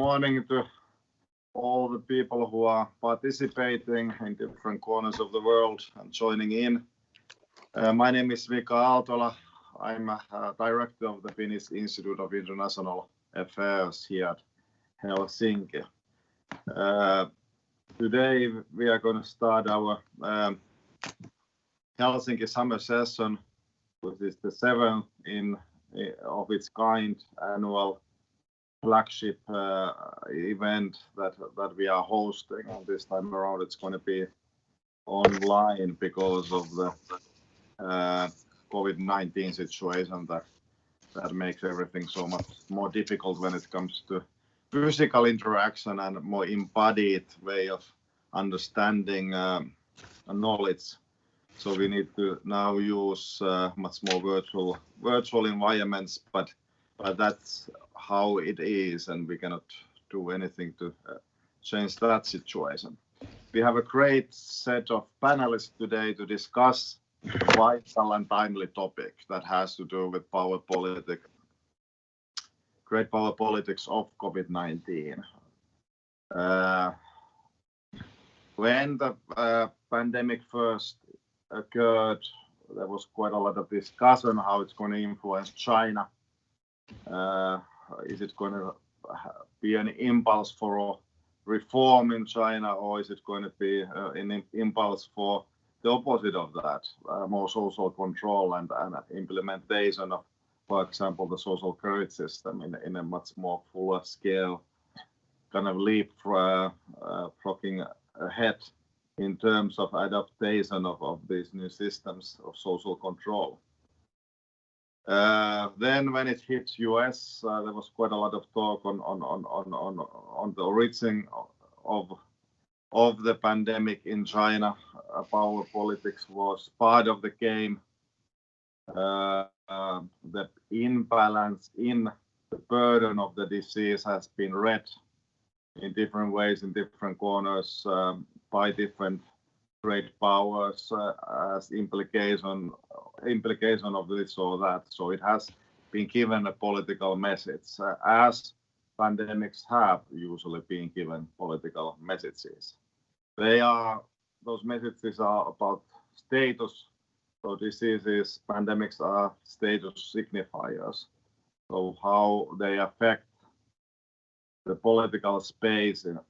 morning to all the people who are participating in different corners of the world and joining in. My name is Mika Aaltola. I'm director of the Finnish Institute of International Affairs here at Helsinki. Today we are going to start our Helsinki summer session, which is the seventh of its kind annual flagship event that we are hosting. And this time around it's going to be online because of the COVID-19 situation that makes everything so much more difficult when it comes to physical interaction and more embodied way of understanding knowledge. So we need to now use much more virtual environments, but that's how it is, and we cannot do anything to change that situation. We have a great set of panelists today to discuss a vital and timely topic that has to do with great power politics of COVID-19. When the pandemic first occurred, there was quite a lot of discussion how it's going to influence China. Is it going to be an impulse for reform in China, or is it going to be an impulse for the opposite of that, more social control and implementation of, for example, the social credit system in a much more fuller scale, kind of leapfrogging ahead in terms of adaptation of these new systems of social control. Then when it hit US, there was quite a lot of talk on the origin of the pandemic in China. Power politics was part of the game. The imbalance in the burden of the disease has been read in different ways in different corners by different great powers as implication of this or that. So it has been given a political message, as pandemics have usually been given political messages. Those messages are about status. So diseases, pandemics are status signifiers. So how they affect the political space in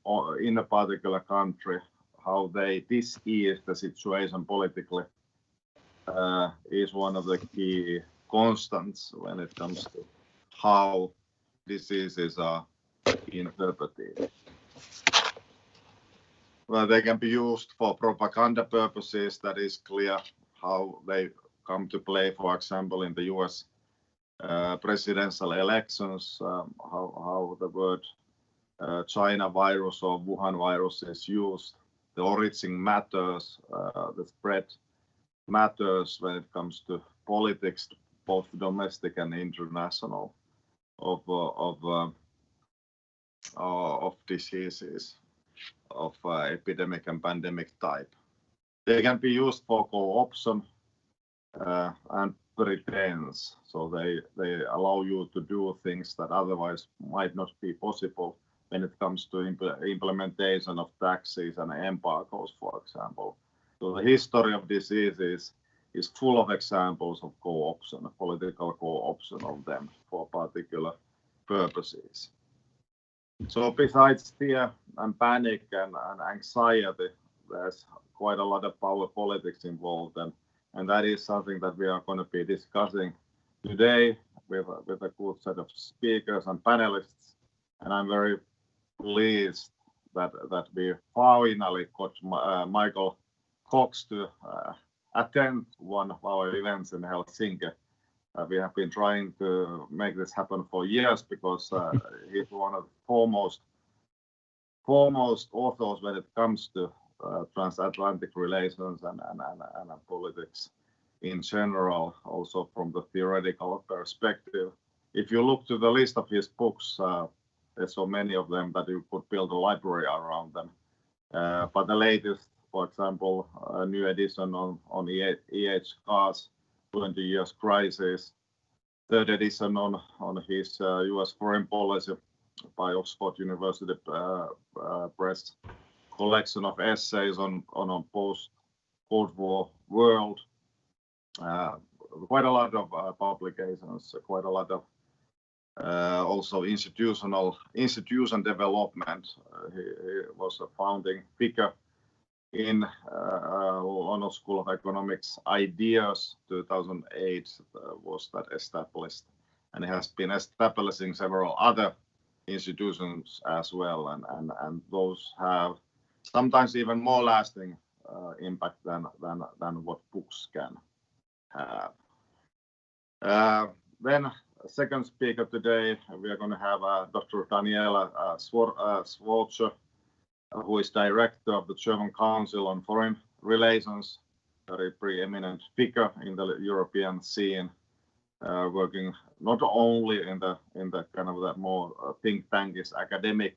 a particular country, how they disease the situation politically, is one of the key constants when it comes to how diseases are interpreted. Well, they can be used for propaganda purposes. That is clear how they come to play, for example, in the US presidential elections, how the word China virus or Wuhan virus is used. The origin matters, the spread matters when it comes to politics, both domestic and international, of diseases of epidemic and pandemic type. They can be used for co-option and pretense, so they allow you to do things that otherwise might not be possible when it comes to implementation of taxes and embargoes, for example. So the history of diseases is full of examples of co-option, political co-option of them for particular purposes. So besides fear and panic and anxiety, there's quite a lot of power politics involved, and that is something that we are going to be discussing today with a good set of speakers and panelists. And I'm very pleased that we finally got Michael Cox to attend one of our events in Helsinki. We have been trying to make this happen for years because he's one of the foremost authors when it comes to transatlantic relations and politics in general, also from the theoretical perspective. If you look to the list of his books, there's so many of them that you could build a library around them. But the latest, for example, a new edition on E.H. Carr's 20 Years Crisis, third edition on his US foreign policy by Oxford University Press, collection of essays on a post-Cold War world. Quite a lot of publications, quite a lot of also institution development. He was a founding figure in London School of Economics. Ideas 2008 was that established, and he has been establishing several other institutions as well, and those have sometimes even more lasting impact than what books can have. Then second speaker today, we are going to have Dr. Daniela Schwarzer, who is director of the German Council on Foreign Relations, a very preeminent figure in the European scene, working not only in the kind of the more think tankish academic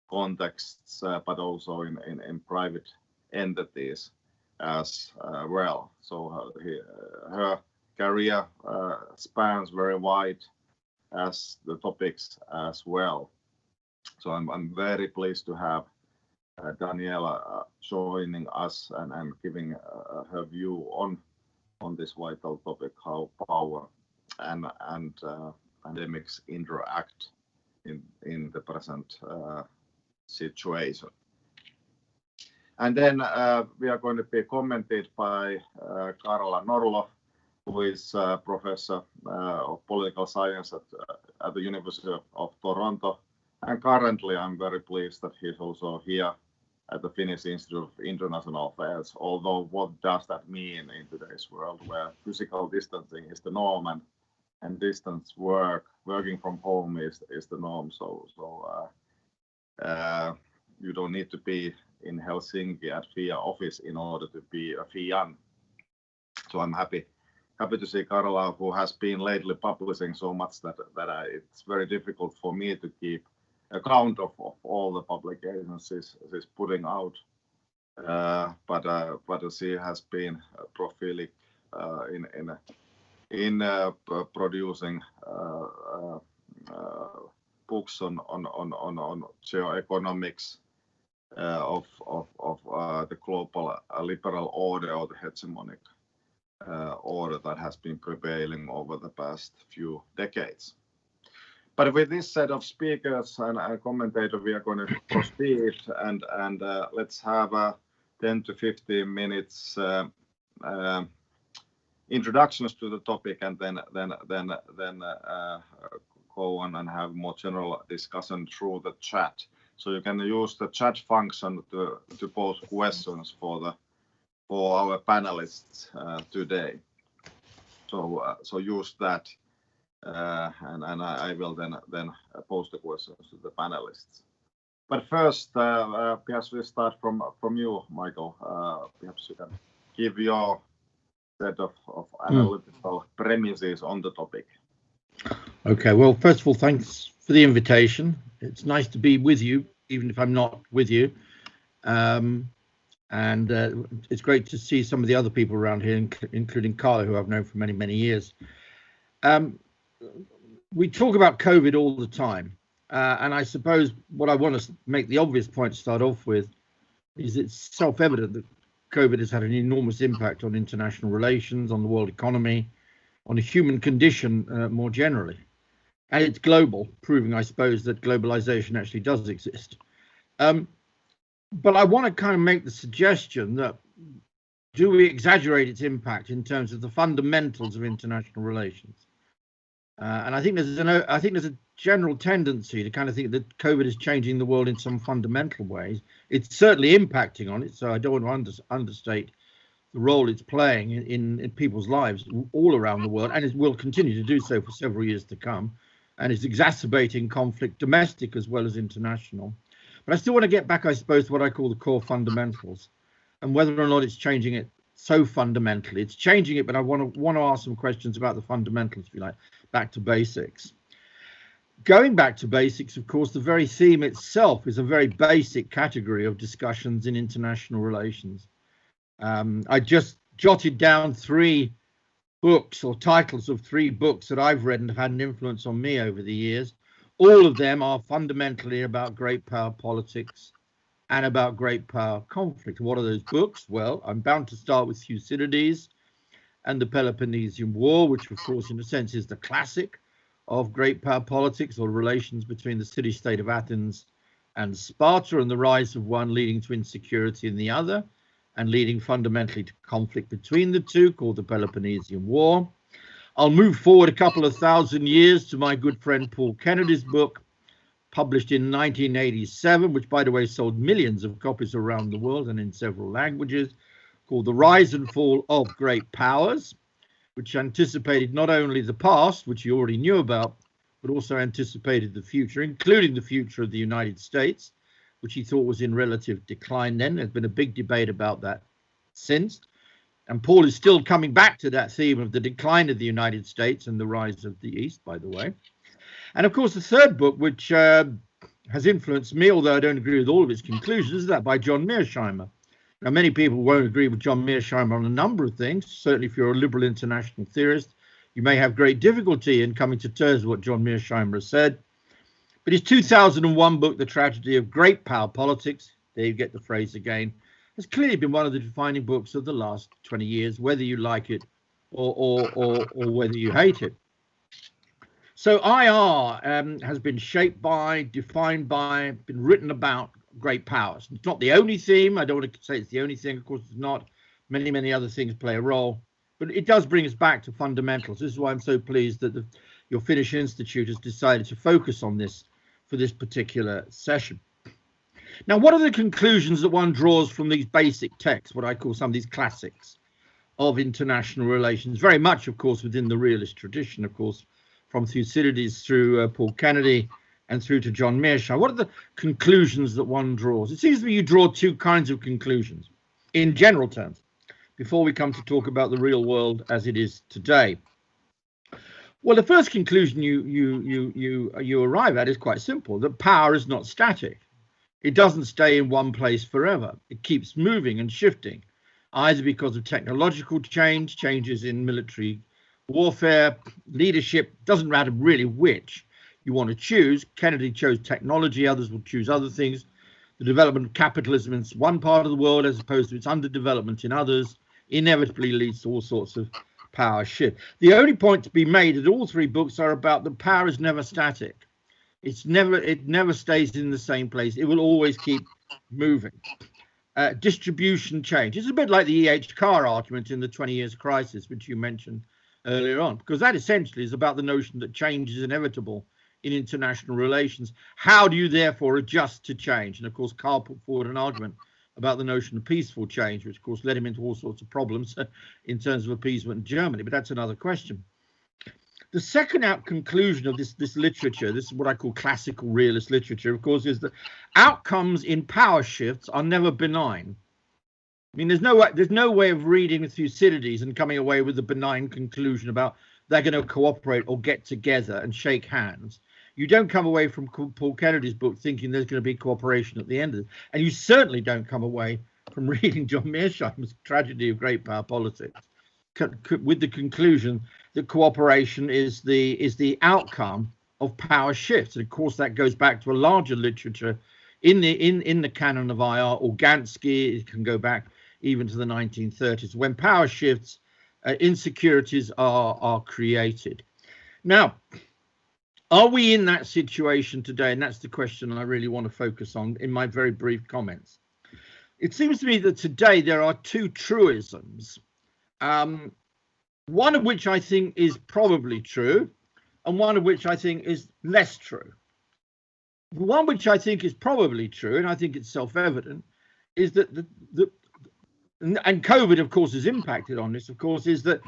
contexts, but also in private entities as well. So her career spans very wide as the topics as well. So I'm very pleased to have Daniela joining us and giving her view on this vital topic, how power and pandemics interact in the present situation. And then we are going to be commented by Karla Norlo, who is professor of political science at the University of Toronto. And currently, I'm very pleased that he's also here at the Finnish Institute of International Affairs. Although, what does that mean in today's world, where physical distancing is the norm and distance working from home is the norm? So you don't need to be in Helsinki at FIIA office in order to be a FIIAn. So I'm happy to see Karla, who has been lately publishing so much that it's very difficult for me to keep account of all the publications she's putting out. But she has been prolific in producing books on geoeconomics of the global liberal order, or the hegemonic order that has been prevailing over the past few decades. But with this set of speakers and a commentator, we are going to proceed and let's have 10 to 15 minutes introductions to the topic, and then go on and have more general discussion through the chat. So you can use the chat function to pose questions for our panelists today. So use that, and I will then pose the questions to the panelists. But first, perhaps we start from you, Michael. Perhaps you can give your set of analytical premises on the topic. Okay, well, first of all, thanks for the invitation. It's nice to be with you, even if I'm not with you. And it's great to see some of the other people around here, including Carla, who I've known for many, many years. We talk about COVID all the time. And I suppose what I want to make the obvious point to start off with is it's self-evident that COVID has had an enormous impact on international relations, on the world economy, on the human condition more generally. And it's global, proving, I suppose, that globalization actually does exist. But I want to kind of make the suggestion that, do we exaggerate its impact in terms of the fundamentals of international relations? And I think there's a general tendency to kind of think that COVID is changing the world in some fundamental ways. It's certainly impacting on it, so I don't want to understate the role it's playing in people's lives all around the world, and it will continue to do so for several years to come. And it's exacerbating conflict, domestic as well as international. But I still want to get back, I suppose, to what I call the core fundamentals, and whether or not it's changing it so fundamentally. It's changing it, but I want to ask some questions about the fundamentals, if you like, back to basics. Going back to basics, of course, the very theme itself is a very basic category of discussions in international relations. I just jotted down 3 books, or titles of 3 books that I've read and have had an influence on me over the years. all of them are fundamentally about great power politics and about great power conflict. What are those books? Well, I'm bound to start with Thucydides and the Peloponnesian War, which of course in a sense is the classic of great power politics, or relations between the city-state of Athens and Sparta, and the rise of one leading to insecurity in the other, and leading fundamentally to conflict between the two, called the Peloponnesian War. I'll move forward a couple of thousand years to my good friend Paul Kennedy's book, published in 1987, which by the way sold millions of copies around the world and in several languages, called The Rise and Fall of Great Powers, which anticipated not only the past, which you already knew about, but also anticipated the future, including the future of the United States, which he thought was in relative decline then. There's been a big debate about that since. And Paul is still coming back to that theme of the decline of the United States and the rise of the East, by the way. And of course, the third book, which has influenced me, although I don't agree with all of its conclusions, is that by John Mirsheimer. Now, many people won't agree with John Mirsheimer on a number of things. Certainly, if you're a liberal international theorist, you may have great difficulty in coming to terms with what John Mirsheimer has said. But his 2001 book, The Tragedy of Great Power Politics, there you get the phrase again, has clearly been one of the defining books of the last 20 years, whether you like it or whether you hate it. So IR has been shaped by, defined by, been written about great powers. It's not the only theme. I don't want to say it's the only thing. Of course, it's not. Many, many other things play a role. But it does bring us back to fundamentals. This is why I'm so pleased that your Finnish Institute has decided to focus on this for this particular session. Now, what are the conclusions that one draws from these basic texts, what I call some of these classics of international relations, very much, of course, within the realist tradition, of course, from Thucydides through Paul Kennedy and through to John Mearsheimer? What are the conclusions that one draws? It seems to me you draw two kinds of conclusions in general terms before we come to talk about the real world as it is today. Well, the first conclusion you arrive at is quite simple, that power is not static. It doesn't stay in one place forever. It keeps moving and shifting, either because of technological change, changes in military warfare, leadership, doesn't matter really which you want to choose. Kennedy chose technology, others will choose other things. The development of capitalism in one part of the world as opposed to its underdevelopment in others inevitably leads to all sorts of power shift. The only point to be made is that all three books are about that power is never static. It never stays in the same place. It will always keep moving. Distribution change. It's a bit like the E.H. Carr argument in the 20 Years Crisis, which you mentioned earlier on, because that essentially is about the notion that change is inevitable in international relations. How do you therefore adjust to change? And of course, Carr put forward an argument about the notion of peaceful change, which of course led him into all sorts of problems in terms of appeasement in Germany, but that's another question. The second out conclusion of this literature, this is what I call classical realist literature, of course, is that outcomes in power shifts are never benign. I mean, there's no way of reading Thucydides and coming away with a benign conclusion about they're going to cooperate or get together and shake hands. You don't come away from Paul Kennedy's book thinking there's going to be cooperation at the end of it. And you certainly don't come away from reading John Mearsheimer's Tragedy of Great Power Politics with the conclusion that cooperation is the outcome of power shifts. And of course, that goes back to a larger literature in the canon of IR, Organsky. It can go back even to the 1930s. When power shifts, insecurities are created. Now, are we in that situation today? And that's the question I really want to focus on in my very brief comments. It seems to me that today there are two truisms, one of which I think is probably true, and one of which I think is less true. The one which I think is probably true, and I think it's self-evident, is that and COVID, of course, has impacted on this, of course, is that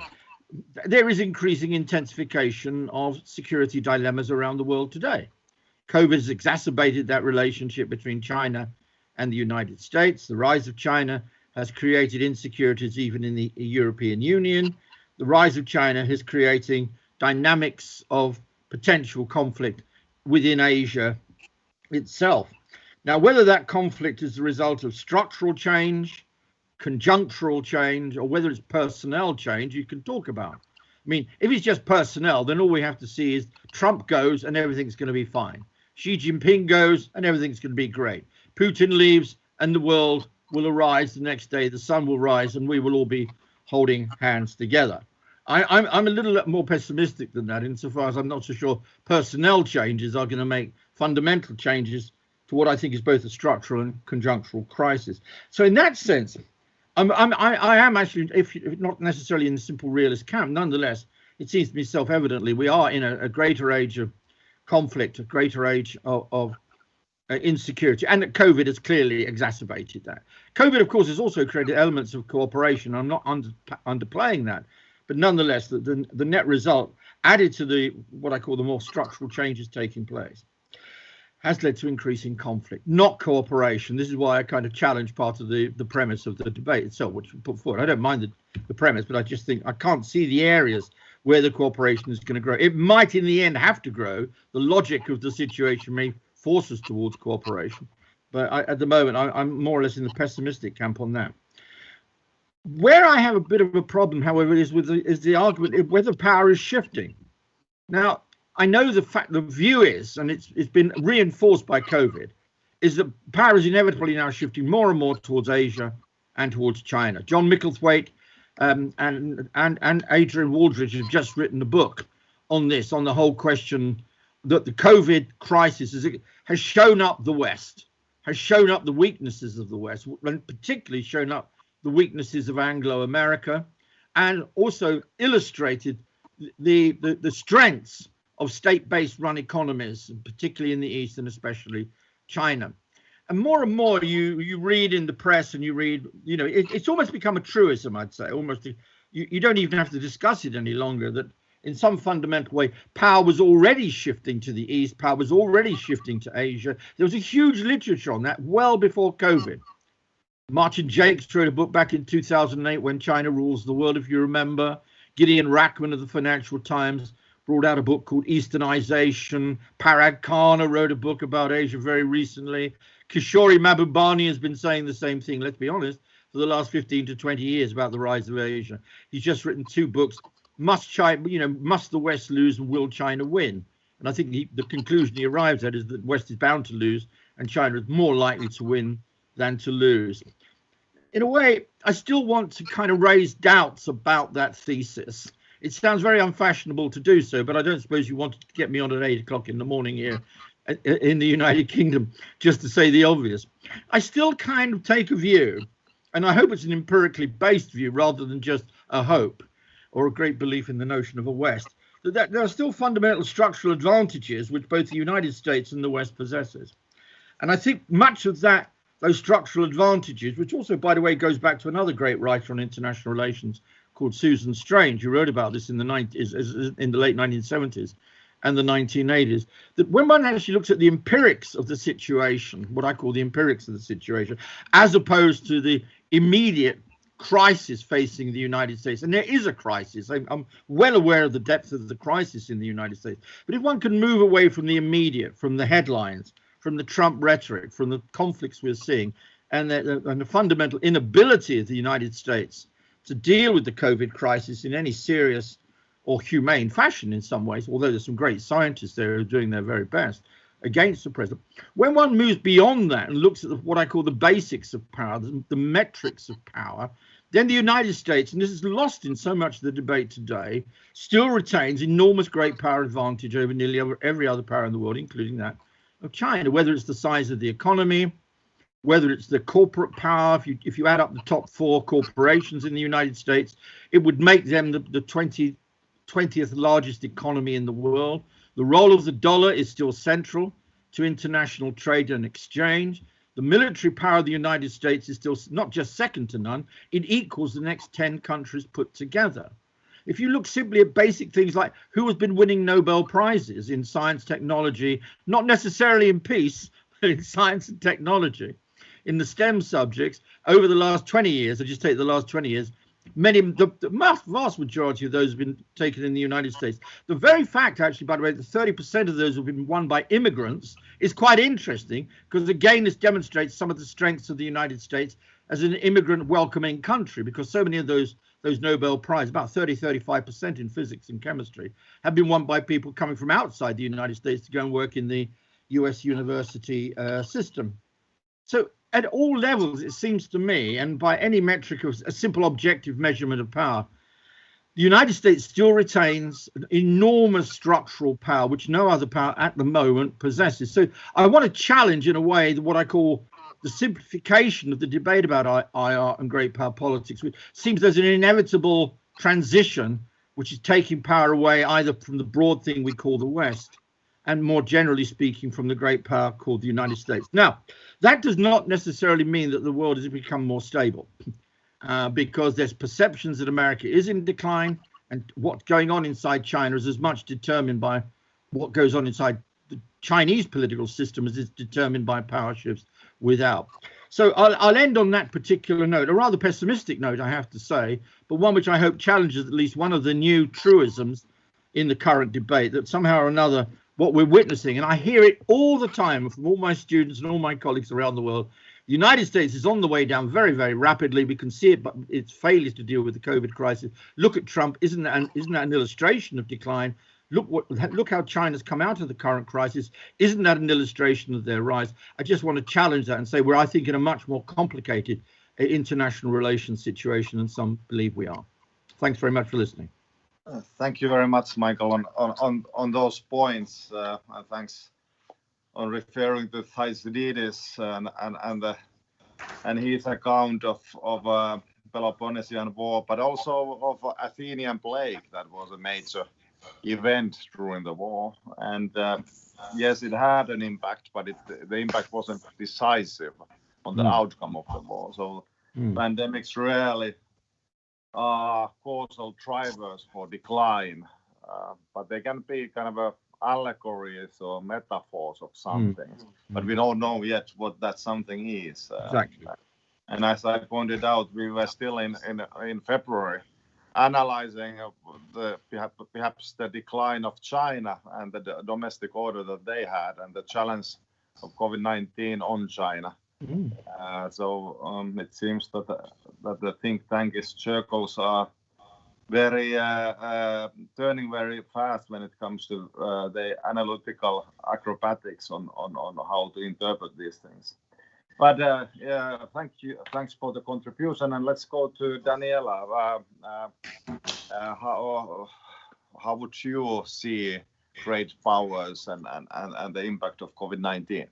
there is increasing intensification of security dilemmas around the world today. COVID has exacerbated that relationship between China and the United States. The rise of China has created insecurities even in the European Union. The rise of China is creating dynamics of potential conflict within Asia itself. Now, whether that conflict is the result of structural change, conjunctural change, or whether it's personnel change, you can talk about. I mean, if it's just personnel, then all we have to see is Trump goes and everything's going to be fine. Xi Jinping goes and everything's going to be great. Putin leaves and the world will arise the next day. The sun will rise and we will all be holding hands together. I'm a little more pessimistic than that, insofar as I'm not so sure personnel changes are going to make fundamental changes to what I think is both a structural and conjunctural crisis. So in that sense, I am actually, if not necessarily in the simple realist camp, nonetheless, it seems to me self-evidently we are in a greater age of conflict, a greater age of insecurity, and that COVID has clearly exacerbated that. COVID, of course, has also created elements of cooperation. I'm not underplaying that, but nonetheless, the net result, added to what I call the more structural changes taking place, has led to increasing conflict, not cooperation. This is why I kind of challenge part of the premise of the debate itself, which we put forward. I don't mind the premise, but I just think I can't see the areas where the cooperation is going to grow. It might in the end have to grow. The logic of the situation may force us towards cooperation, but at the moment I'm more or less in the pessimistic camp on that. Where I have a bit of a problem, however, is the argument of whether power is shifting. Now, I know the view is, and it's been reinforced by COVID, is that power is inevitably now shifting more and more towards Asia and towards China. John Micklethwaite and Adrian Waldridge have just written a book on this, on the whole question that the COVID crisis has shown up the West, has shown up the weaknesses of the West, and particularly shown up the weaknesses of Anglo-America, and also illustrated the strengths of state-based run economies, particularly in the East and especially China. And more you read in the press and you read, it's almost become a truism, I'd say, almost. You don't even have to discuss it any longer, that in some fundamental way, power was already shifting to the East, power was already shifting to Asia. There was a huge literature on that well before COVID. Martin Jakes wrote a book back in 2008, When China Rules the World, if you remember. Gideon Rachman of the Financial Times brought out a book called Easternization. Parag Khanna wrote a book about Asia very recently. Kishore Mahbubani has been saying the same thing, let's be honest, for the last 15 to 20 years about the rise of Asia. He's just written 2 books, Must the West Lose and Will China Win? And I think the conclusion he arrives at is that the West is bound to lose and China is more likely to win than to lose. In a way, I still want to kind of raise doubts about that thesis. It sounds very unfashionable to do so, but I don't suppose you wanted to get me on at 8 o'clock in the morning here in the United Kingdom, just to say the obvious. I still kind of take a view, and I hope it's an empirically based view rather than just a hope or a great belief in the notion of a West, that there are still fundamental structural advantages which both the United States and the West possesses. And I think much of those structural advantages, which also, by the way, goes back to another great writer on international relations called Susan Strange, who wrote about this in the late 1970s and the 1980s, that when one actually looks at the empirics of the situation, what I call the empirics of the situation, as opposed to the immediate crisis facing the United States, and there is a crisis, I'm well aware of the depth of the crisis in the United States, but if one can move away from the immediate, from the headlines, from the Trump rhetoric, from the conflicts we're seeing, and the fundamental inability of the United States to deal with the COVID crisis in any serious or humane fashion in some ways, although there's some great scientists there who are doing their very best against the president. When one moves beyond that and looks at what I call the basics of power, the metrics of power, then the United States, and this is lost in so much of the debate today, still retains enormous great power advantage over nearly every other power in the world, including that of China, whether it's the size of the economy, whether it's the corporate power. If you add up the top 4 corporations in the United States, it would make them the 20th largest economy in the world. The role of the dollar is still central to international trade and exchange. The military power of the United States is still not just second to none, it equals the next 10 countries put together. If you look simply at basic things like who has been winning Nobel Prizes in science, technology, not necessarily in peace, but in science and technology, in the STEM subjects, over the last 20 years, I just take the last 20 years, the vast majority of those have been taken in the United States. The very fact, actually, by the way, that 30% of those have been won by immigrants is quite interesting, because again, this demonstrates some of the strengths of the United States as an immigrant welcoming country, because so many of those those Nobel Prizes, about 35% in physics and chemistry, have been won by people coming from outside the United States to go and work in the US university system. So at all levels, it seems to me, and by any metric of a simple objective measurement of power, the United States still retains an enormous structural power, which no other power at the moment possesses. So I want to challenge, in a way, what I call the simplification of the debate about IR and great power politics, which seems there's an inevitable transition, which is taking power away either from the broad thing we call the West, and more generally speaking, from the great power called the United States. Now, that does not necessarily mean that the world has become more stable. Because there's perceptions that America is in decline, and what's going on inside China is as much determined by what goes on inside the Chinese political system as it's determined by power shifts without. So I'll end on that particular note, a rather pessimistic note, I have to say, but one which I hope challenges at least one of the new truisms in the current debate, that somehow or another what we're witnessing, and I hear it all the time from all my students and all my colleagues around the world, the United States is on the way down very, very rapidly. We can see it, but its failures to deal with the COVID crisis. Look at Trump. Isn't that an illustration of decline? Look how China's come out of the current crisis. Isn't that an illustration of their rise? I just want to challenge that and say we're, I think, in a much more complicated international relations situation than some believe we are. Thanks very much for listening. Thank you very much, Michael, on those points. And thanks on referring to Thucydides and his account of Peloponnesian War, but also of Athenian plague. That was a major event during the war, and yes, it had an impact, but the impact wasn't decisive on the outcome of the war. So pandemics rarely are causal drivers for decline, but they can be kind of a allegories or metaphors of something, but we don't know yet what that something is. Exactly. And as I pointed out, we were still in February analyzing perhaps the decline of China and the domestic order that they had, and the challenge of COVID-19 on China. So it seems that the think tank circles are very turning very fast when it comes to the analytical acrobatics on how to interpret these things. But yeah, thanks for the contribution, and let's go to Daniela. How would you see great powers and the impact of COVID-19?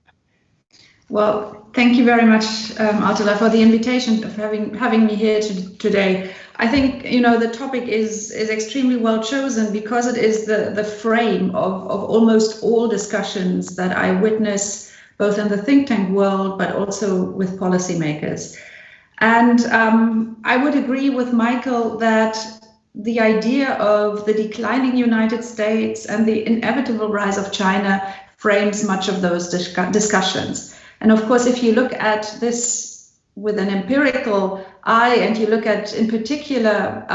Well, thank you very much, Attila, for the invitation of having me here today. I think, you know, the topic is extremely well chosen because it is the frame of almost all discussions that I witness both in the think tank world, but also with policymakers. And I would agree with Michael that the idea of the declining United States and the inevitable rise of China frames much of those discussions. And of course, if you look at this with an empirical eye, and you look at, in particular,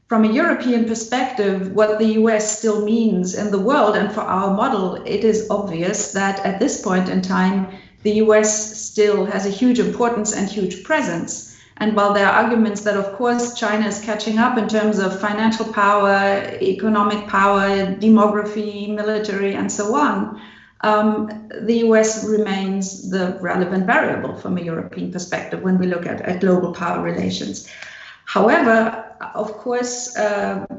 from a European perspective, what the US still means in the world, and for our model, it is obvious that at this point in time, the US still has a huge importance and huge presence. And while there are arguments that, of course, China is catching up in terms of financial power, economic power, demography, military, and so on, the US remains the relevant variable from a European perspective when we look at global power relations. However, of course,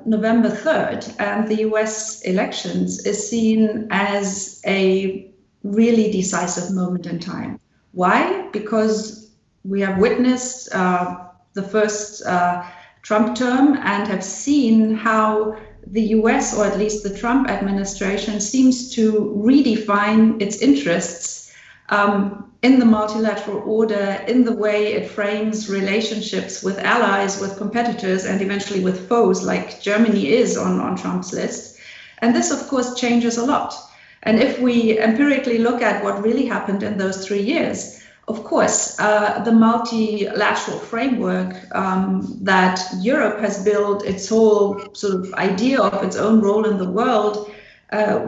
November 3rd and the US elections is seen as a really decisive moment in time. Why? Because we have witnessed the first Trump term and have seen how the US, or at least the Trump administration, seems to redefine its interests in the multilateral order, in the way it frames relationships with allies, with competitors, and eventually with foes, like Germany is on Trump's list. And this, of course, changes a lot. And if we empirically look at what really happened in those 3 years, of course, the multilateral framework that Europe has built its whole sort of idea of its own role in the world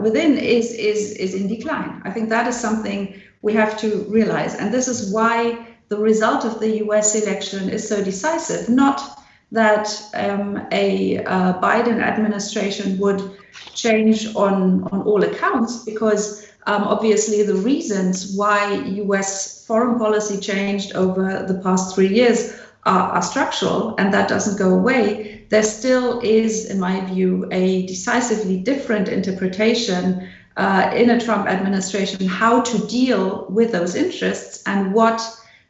within is in decline. I think that is something we have to realize. And this is why the result of the US election is so decisive, not that a Biden administration would change on all accounts, because obviously the reasons why US foreign policy changed over the past 3 years are structural, and that doesn't go away. There still is, in my view, a decisively different interpretation in a Trump administration how to deal with those interests and what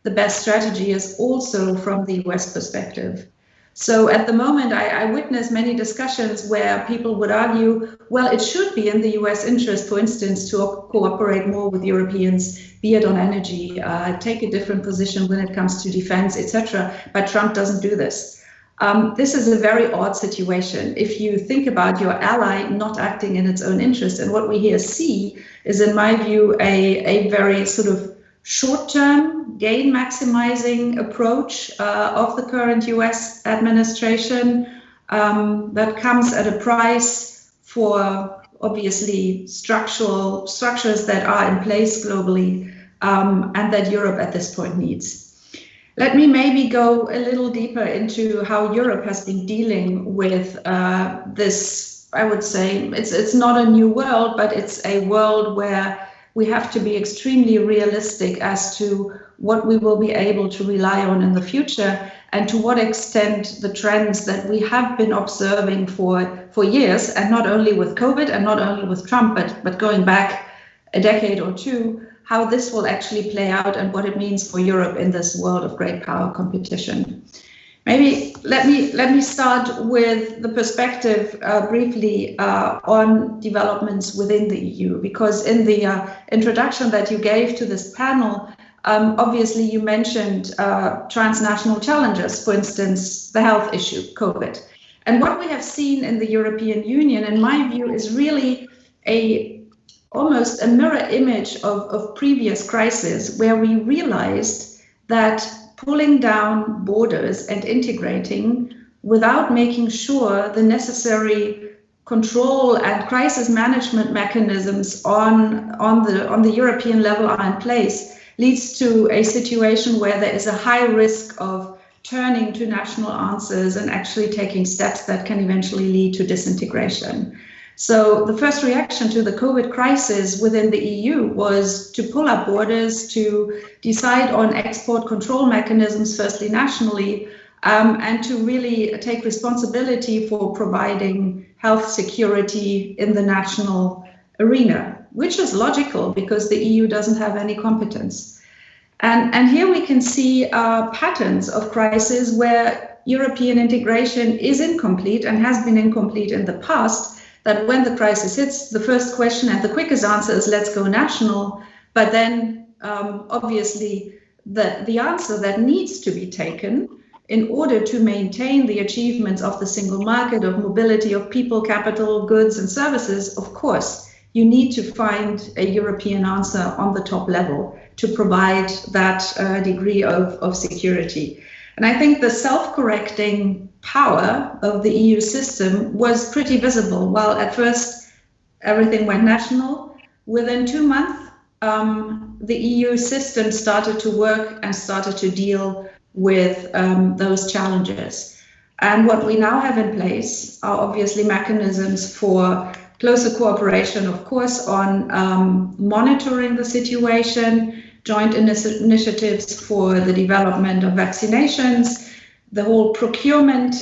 the best strategy is also from the US perspective. So at the moment, I witness many discussions where people would argue, well, it should be in the US interest, for instance, to cooperate more with Europeans, be it on energy, take a different position when it comes to defense, etc. But Trump doesn't do this. This is a very odd situation. If you think about your ally not acting in its own interest, and what we here see is, in my view, a very sort of short-term gain maximizing approach of the current US administration that comes at a price for obviously structures that are in place globally and that Europe at this point needs. Let me maybe go a little deeper into how Europe has been dealing with this. I would say it's not a new world, but it's a world where we have to be extremely realistic as to what we will be able to rely on in the future, and to what extent the trends that we have been observing for years, and not only with COVID and not only with Trump, but going back a decade or two, how this will actually play out and what it means for Europe in this world of great power competition. Maybe let me start with the perspective briefly on developments within the EU, because in the introduction that you gave to this panel, obviously you mentioned transnational challenges, for instance, the health issue, COVID. And what we have seen in the European Union, in my view, is really almost a mirror image of previous crises, where we realized that pulling down borders and integrating without making sure the necessary control and crisis management mechanisms on the European level are in place leads to a situation where there is a high risk of turning to national answers and actually taking steps that can eventually lead to disintegration. So the first reaction to the COVID crisis within the EU was to pull up borders, to decide on export control mechanisms, firstly nationally, and to really take responsibility for providing health security in the national arena, which is logical because the EU doesn't have any competence. And here we can see patterns of crisis where European integration is incomplete and has been incomplete in the past, that when the crisis hits, the first question and the quickest answer is let's go national. But then obviously the answer that needs to be taken in order to maintain the achievements of the single market, of mobility of people, capital, goods and services, of course, you need to find a European answer on the top level to provide that degree of security. And I think the self-correcting power of the EU system was pretty visible. While at first everything went national, within 2 months, the EU system started to work and started to deal with those challenges. And what we now have in place are obviously mechanisms for closer cooperation, of course, on monitoring the situation, joint initiatives for the development of vaccinations, the whole procurement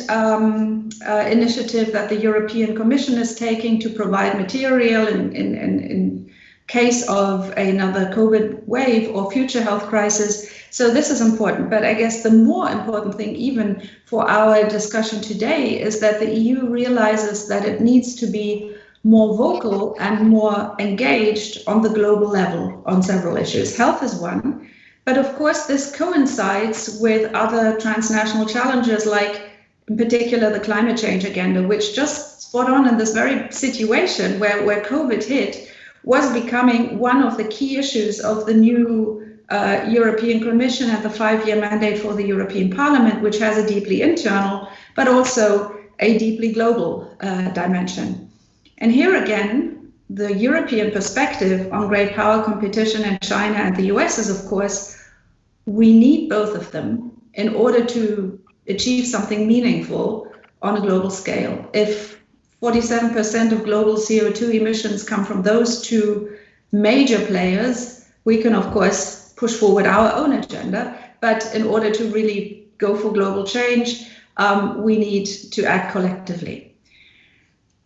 initiative that the European Commission is taking to provide material in case of another COVID wave or future health crisis. So this is important. But I guess the more important thing even for our discussion today is that the EU realizes that it needs to be more vocal and more engaged on the global level on several issues. Health is one, but of course this coincides with other transnational challenges, like in particular the climate change agenda, which just spot on in this very situation where COVID hit was becoming one of the key issues of the new European Commission and the 5-year mandate for the European Parliament, which has a deeply internal, but also a deeply global dimension. And here again, the European perspective on great power competition in China and the US is, of course, we need both of them in order to achieve something meaningful on a global scale. If 47% of global CO2 emissions come from those two major players, we can, of course, push forward our own agenda. But in order to really go for global change, we need to act collectively.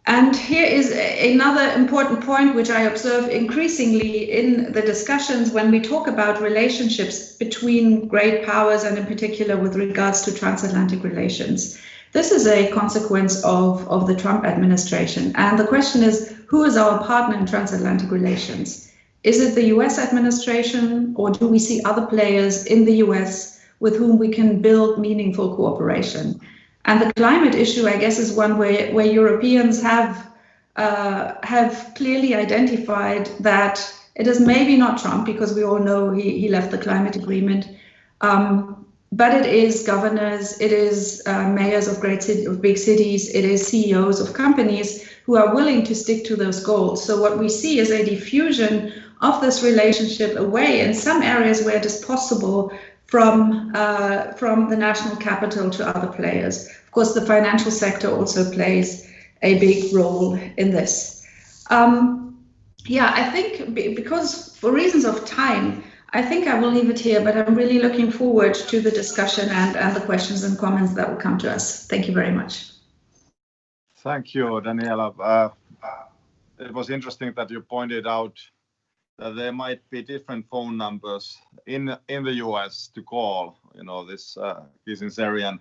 And here is another important point which I observe increasingly in the discussions when we talk about relationships between great powers, and in particular with regards to transatlantic relations. This is a consequence of the Trump administration. And the question is, who is our partner in transatlantic relations? Is it the US administration, or do we see other players in the US with whom we can build meaningful cooperation? And the climate issue, I guess, is one where Europeans have clearly identified that it is maybe not Trump, because we all know he left the climate agreement, but it is governors, it is mayors of big cities, it is CEOs of companies who are willing to stick to those goals. So what we see is a diffusion of this relationship away in some areas where it is possible from the national capital to other players. Of course, the financial sector also plays a big role in this. Yeah, I think because for reasons of time, I think I will leave it here, but I'm really looking forward to the discussion and the questions and comments that will come to us. Thank you very much. Thank you, Daniela. It was interesting that you pointed out that there might be different phone numbers in the US to call, this Kissingerian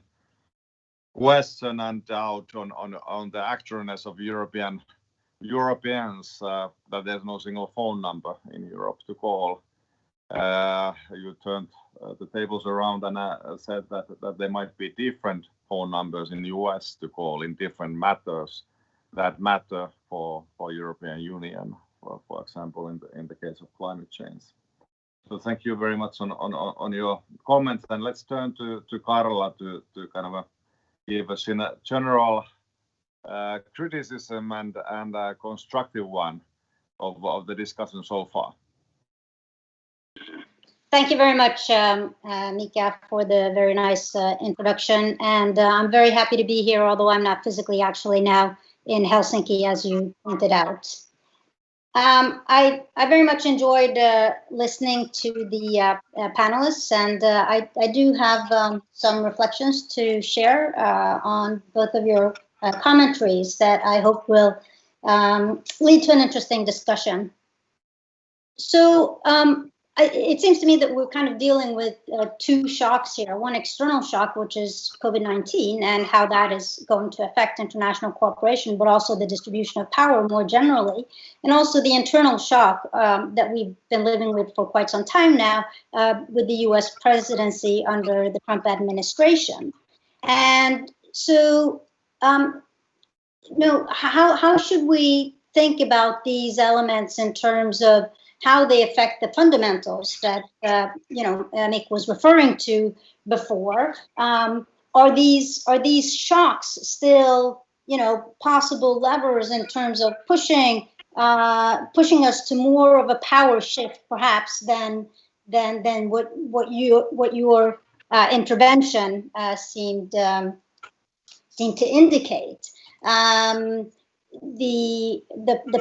question and doubt on the actualness of Europeans, that there's no single phone number in Europe to call. You turned the tables around and said that there might be different phone numbers in the US to call in different matters that matter for European Union. For example, in the case of climate change. So thank you very much on your comments, and let's turn to Karla to kind of give us a general criticism and a constructive one of the discussion so far. Thank you very much, Mika, for the very nice introduction, and I'm very happy to be here, although I'm not physically actually now in Helsinki, as you pointed out. I very much enjoyed listening to the panelists, and I do have some reflections to share on both of your commentaries that I hope will lead to an interesting discussion. So it seems to me that we're kind of dealing with two shocks here. One external shock, which is COVID-19 and how that is going to affect international cooperation, but also the distribution of power more generally. And also the internal shock that we've been living with for quite some time now with the US presidency under the Trump administration. And so, how should we think about these elements in terms of how they affect the fundamentals that Nick was referring to before? Are these shocks still possible levers in terms of pushing us to more of a power shift, perhaps than what your intervention seemed to indicate? The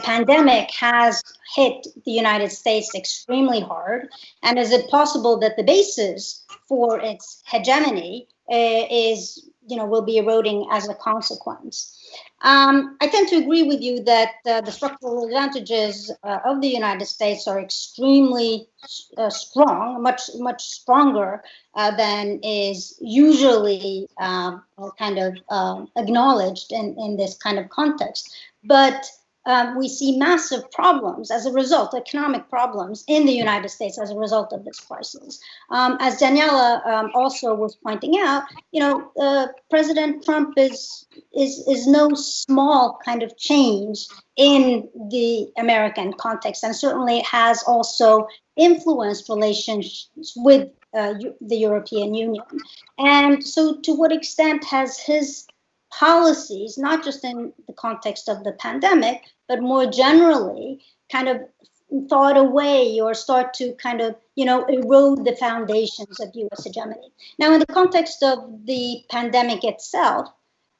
pandemic has hit the United States extremely hard, and is it possible that the basis for its hegemony will be eroding as a consequence? I tend to agree with you that the structural advantages of the United States are extremely strong, much stronger than is usually kind of acknowledged in this kind of context. But we see massive problems as a result, economic problems in the United States as a result of this crisis. As Daniela also was pointing out, President Trump is no small kind of change in the American context, and certainly has also influenced relations with the European Union. And so to what extent has his policies, not just in the context of the pandemic, but more generally, kind of thawed away or start to kind of, erode the foundations of US hegemony. Now, in the context of the pandemic itself,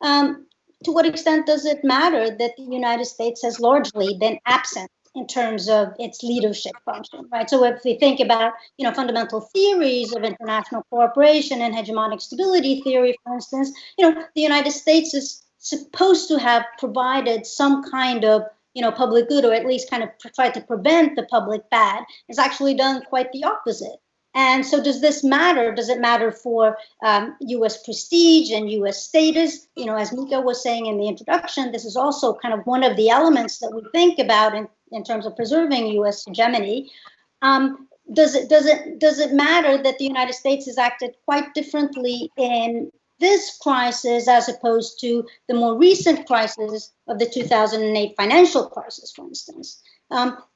to what extent does it matter that the United States has largely been absent in terms of its leadership function, right? So if we think about, fundamental theories of international cooperation and hegemonic stability theory, for instance, the United States is supposed to have provided some kind of, public good, or at least kind of tried to prevent the public bad. It's actually done quite the opposite. And so does this matter? Does it matter for US prestige and US status? As Mika was saying in the introduction, this is also kind of one of the elements that we think about in terms of preserving US hegemony. Does it matter that the United States has acted quite differently in this crisis as opposed to the more recent crisis of the 2008 financial crisis, for instance?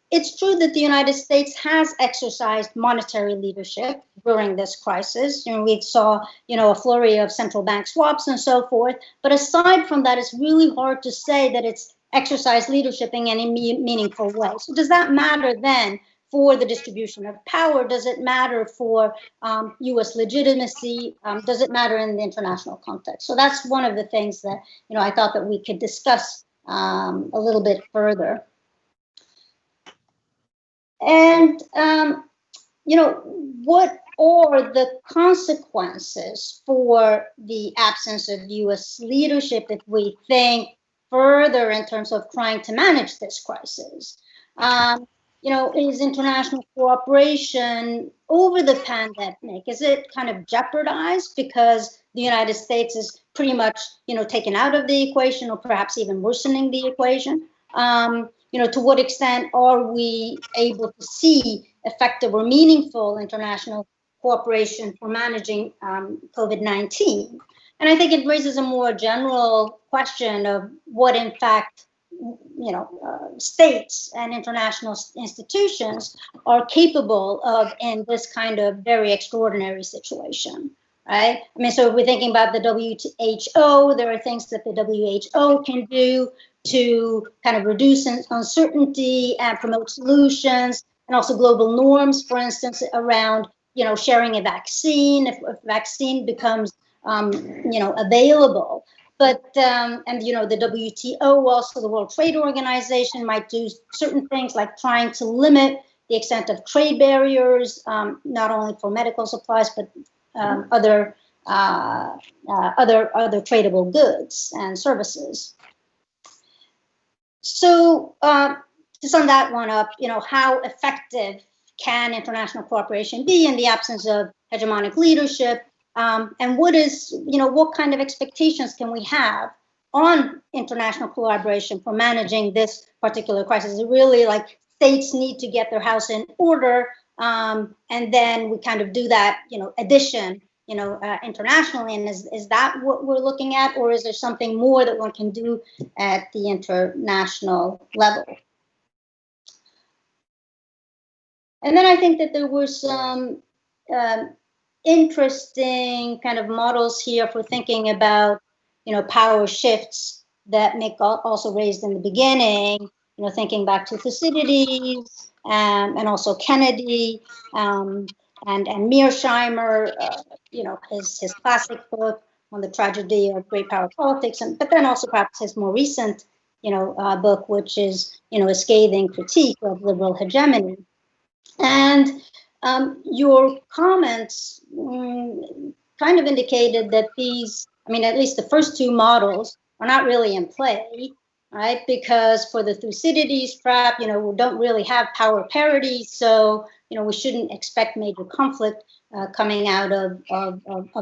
It's true that the United States has exercised monetary leadership during this crisis. We saw, a flurry of central bank swaps and so forth. But aside from that, it's really hard to say that it's exercised leadership in any meaningful way. So does that matter then for the distribution of power? Does it matter for US legitimacy? Does it matter in the international context? So that's one of the things that, I thought that we could discuss a little bit further. And, what are the consequences for the absence of US leadership if we think further in terms of trying to manage this crisis? Is international cooperation over the pandemic, is it kind of jeopardized because the United States is pretty much, taken out of the equation, or perhaps even worsening the equation? To what extent are we able to see effective or meaningful international cooperation for managing COVID-19? And I think it raises a more general question of what, in fact, states and international institutions are capable of in this kind of very extraordinary situation, right? I mean, so if we're thinking about the WHO, there are things that the WHO can do to kind of reduce uncertainty and promote solutions, and also global norms, for instance, around, sharing a vaccine, if a vaccine becomes, available. But, and, the WTO, also the World Trade Organization, might do certain things like trying to limit the extent of trade barriers, not only for medical supplies, but other tradable goods and services. So to sum that one up, how effective can international cooperation be in the absence of hegemonic leadership? And what kind of expectations can we have on international collaboration for managing this particular crisis? Is it really like states need to get their house in order, and then we kind of do that, addition, internationally? And is that what we're looking at, or is there something more that one can do at the international level? And then I think that there were some interesting kind of models here for thinking about, power shifts that Mick also raised in the beginning, thinking back to Thucydides and also Kennedy and Mirsheimer, his classic book on the tragedy of great power politics, but then also perhaps his more recent, book, which is, a scathing critique of liberal hegemony. And your comments kind of indicated that these, at least the first two models are not really in play, right? Because for the Thucydides trap, we don't really have power parity, so, we shouldn't expect major conflict coming out of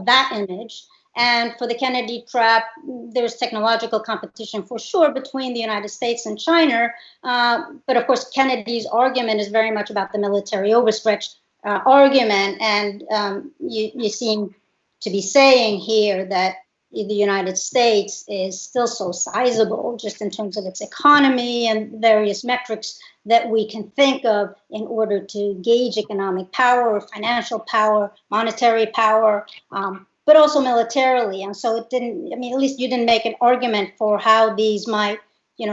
that image. And for the Kennedy trap, there's technological competition for sure between the United States and China. But of course, Kennedy's argument is very much about the military overstretch argument. And you seem to be saying here that the United States is still so sizable just in terms of its economy and various metrics that we can think of in order to gauge economic power, financial power, monetary power, but also militarily. And so it didn't, at least you didn't make an argument for how these might,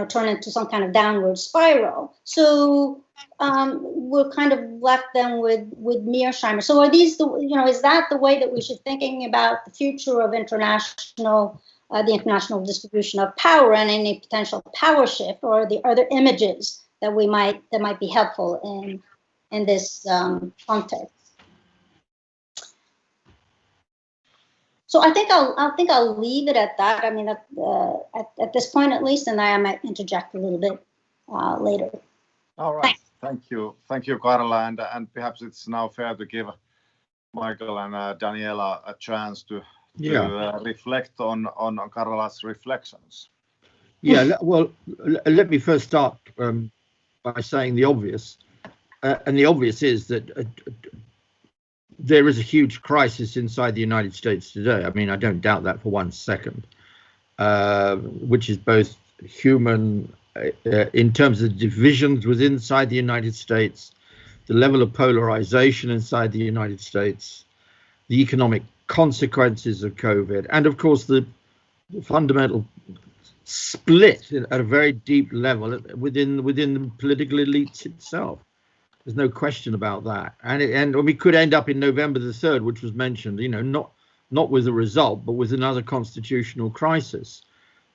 turn into some kind of downward spiral. So we're kind of left then with Mirsheimer. So are these the, is that the way that we should thinking about the future of international, the international distribution of power and any potential power shift, or are there images that might be helpful in this context? So I think I'll leave it at that. I mean, at this point at least, and I might interject a little bit later. All right. Thank you, Carla, and perhaps it's now fair to give Michael and Daniela a chance to reflect on Carla's reflections. Yeah. Well, let me first start by saying the obvious, and the obvious is that there is a huge crisis inside the United States today. I mean, I don't doubt that for 1 second, which is both human in terms of divisions within inside the United States, the level of polarization inside the United States, the economic consequences of COVID, and of course the fundamental split at a very deep level within the political elites itself. There's no question about that. And we could end up in November the 3rd, which was mentioned, not with a result, but with another constitutional crisis.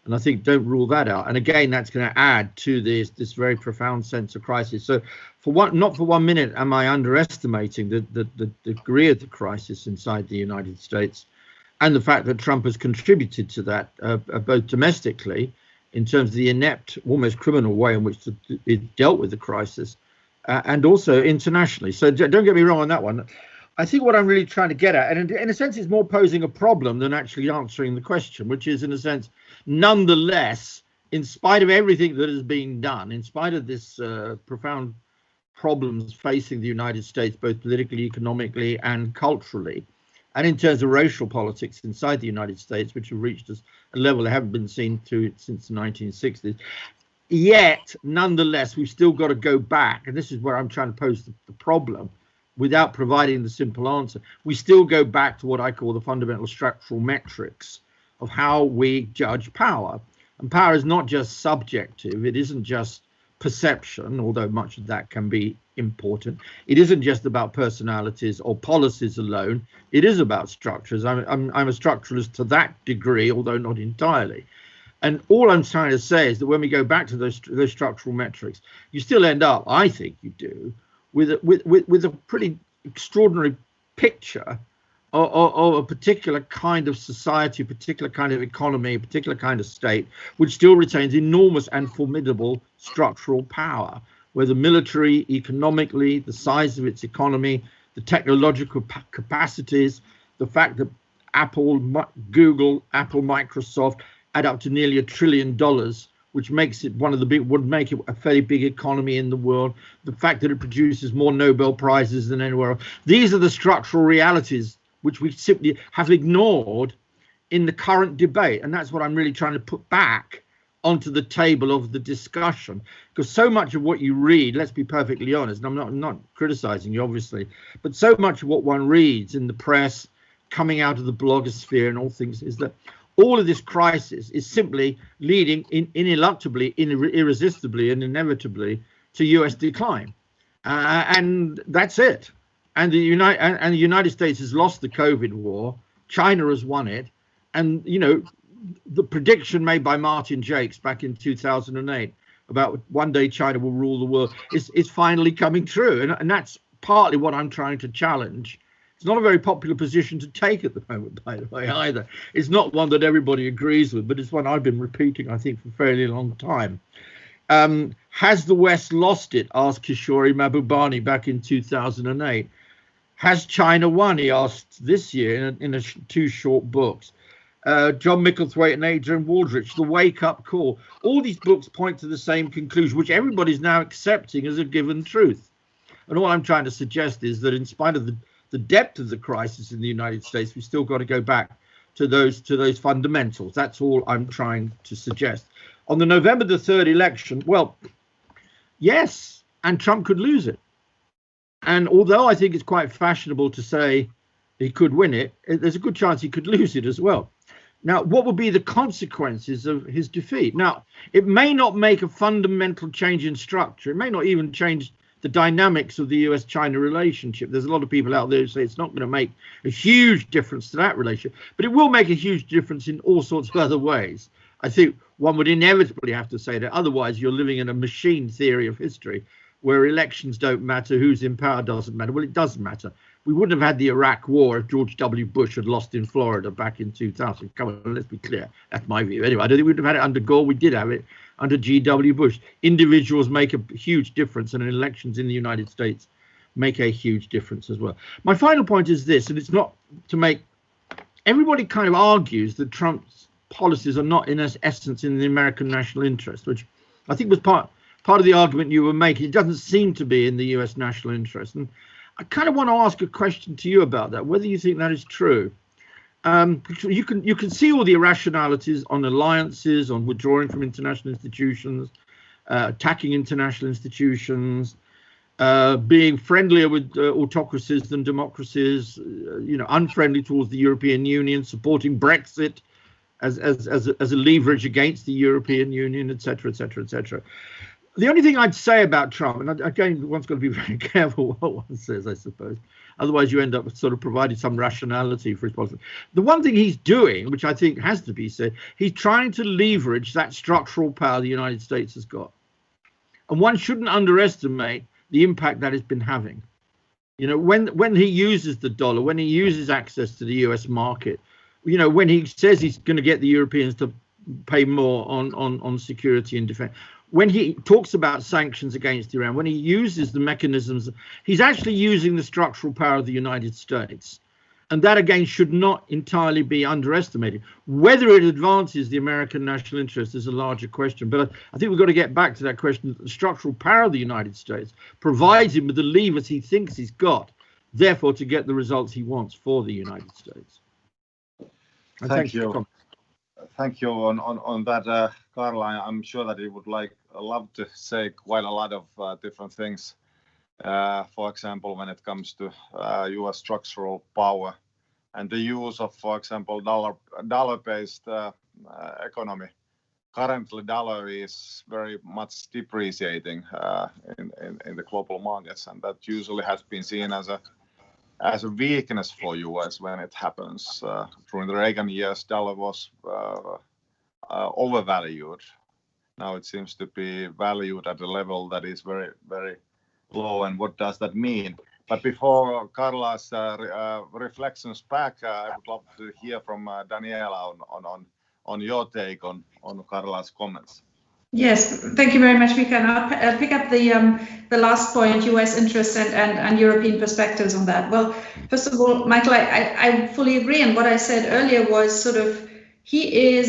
And I think don't rule that out. And again, that's going to add to this very profound sense of crisis. So not for 1 minute am I underestimating the degree of the crisis inside the United States, and the fact that Trump has contributed to that, both domestically, in terms of the inept, almost criminal way in which it dealt with the crisis, and also internationally. So don't get me wrong on that one. I think what I'm really trying to get at, and in a sense, it's more posing a problem than actually answering the question, which is, in a sense, nonetheless, in spite of everything that has been done, in spite of this profound problems facing the United States, both politically, economically, and culturally, and in terms of racial politics inside the United States, which have reached a level that haven't been seen since the 1960s, yet, nonetheless, we've still got to go back, and this is where I'm trying to pose the problem, without providing the simple answer. We still go back to what I call the fundamental structural metrics of how we judge power. And power is not just subjective. It isn't just perception, although much of that can be important. It isn't just about personalities or policies alone. It is about structures. I'm a structuralist to that degree, although not entirely. And all I'm trying to say is that when we go back to those structural metrics, you still end up, I think you do, with a pretty extraordinary picture of a particular kind of society, a particular kind of economy, a particular kind of state, which still retains enormous and formidable structural power, where the military, economically, the size of its economy, the technological capacities, the fact that Apple, Google, Apple, Microsoft add up to nearly $1 trillion, which makes it would make it a fairly big economy in the world. The fact that it produces more Nobel Prizes than anywhere else. These are the structural realities which we simply have ignored in the current debate. And that's what I'm really trying to put back onto the table of the discussion. Because so much of what you read, let's be perfectly honest, and I'm not criticizing you, obviously, but so much of what one reads in the press, coming out of the blogosphere and all things, is that all of this crisis is simply leading ineluctably, irresistibly, and inevitably to US decline, and that's it. And the United States has lost the COVID war. China has won it, and the prediction made by Martin Jakes back in 2008 about one day China will rule the world is finally coming true, and that's partly what I'm trying to challenge. It's not a very popular position to take at the moment, by the way, either. It's not one that everybody agrees with, but it's one I've been repeating, I think, for a fairly long time. Has the West lost it? Asked Kishore Mahbubani back in 2008. Has China won? He asked this year in two short books. John Micklethwaite and Adrian Waldrich, The Wake Up Call. All these books point to the same conclusion, which everybody's now accepting as a given truth. And all I'm trying to suggest is that in spite of the depth of the crisis in the United States, we still got to go back to those fundamentals. That's all I'm trying to suggest. On the November the 3rd election, well, yes, and Trump could lose it. And although I think it's quite fashionable to say he could win it, there's a good chance he could lose it as well. Now, what would be the consequences of his defeat? Now, it may not make a fundamental change in structure. It may not even change the dynamics of the US-China relationship. There's a lot of people out there who say it's not going to make a huge difference to that relationship, but it will make a huge difference in all sorts of other ways. I think one would inevitably have to say that, otherwise you're living in a machine theory of history where elections don't matter, who's in power doesn't matter. Well, it does matter. We wouldn't have had the Iraq war if George W. Bush had lost in Florida back in 2000. Come on, let's be clear. That's my view. Anyway, I don't think we'd have had it under Gore. We did have it under G.W. Bush. Individuals make a huge difference, and elections in the United States make a huge difference as well. My final point is this, and it's not to make... Everybody kind of argues that Trump's policies are not, in essence, in the American national interest, which I think was part of the argument you were making. It doesn't seem to be in the US national interest. And I kind of want to ask a question to you about that, whether you think that is true. You can see all the irrationalities on alliances, on withdrawing from international institutions, attacking international institutions, being friendlier with autocracies than democracies, unfriendly towards the European Union, supporting Brexit as a leverage against the European Union, etc., etc., etc. The only thing I'd say about Trump, and again, one's got to be very careful what one says, I suppose. Otherwise, you end up sort of providing some rationality for his policy. The one thing he's doing, which I think has to be said, he's trying to leverage that structural power the United States has got. And one shouldn't underestimate the impact that it's been having. When he uses the dollar, when he uses access to the US market, when he says he's going to get the Europeans to pay more on security and defense, when he talks about sanctions against Iran, when he uses the mechanisms, he's actually using the structural power of the United States. And that, again, should not entirely be underestimated. Whether it advances the American national interest is a larger question. But I think we've got to get back to that question. The structural power of the United States provides him with the levers he thinks he's got, therefore, to get the results he wants for the United States. And Thank you. Thank you on that, Carla. I'm sure that he would love to say quite a lot of different things. For example, when it comes to U.S. structural power and the use of, for example, dollar-based economy. Currently, dollar is very much depreciating in the global markets, and that usually has been seen as a weakness for U.S. when it happens. During the Reagan years, dollar was overvalued. Now it seems to be valued at a level that is very, very low. And what does that mean? But before Carla's reflections back, I would love to hear from Daniela on your take on Carla's comments. Yes, thank you very much, Mika. I'll pick up the last point, U.S. interests and European perspectives on that. Well, first of all, Michael, I fully agree. And what I said earlier was sort of he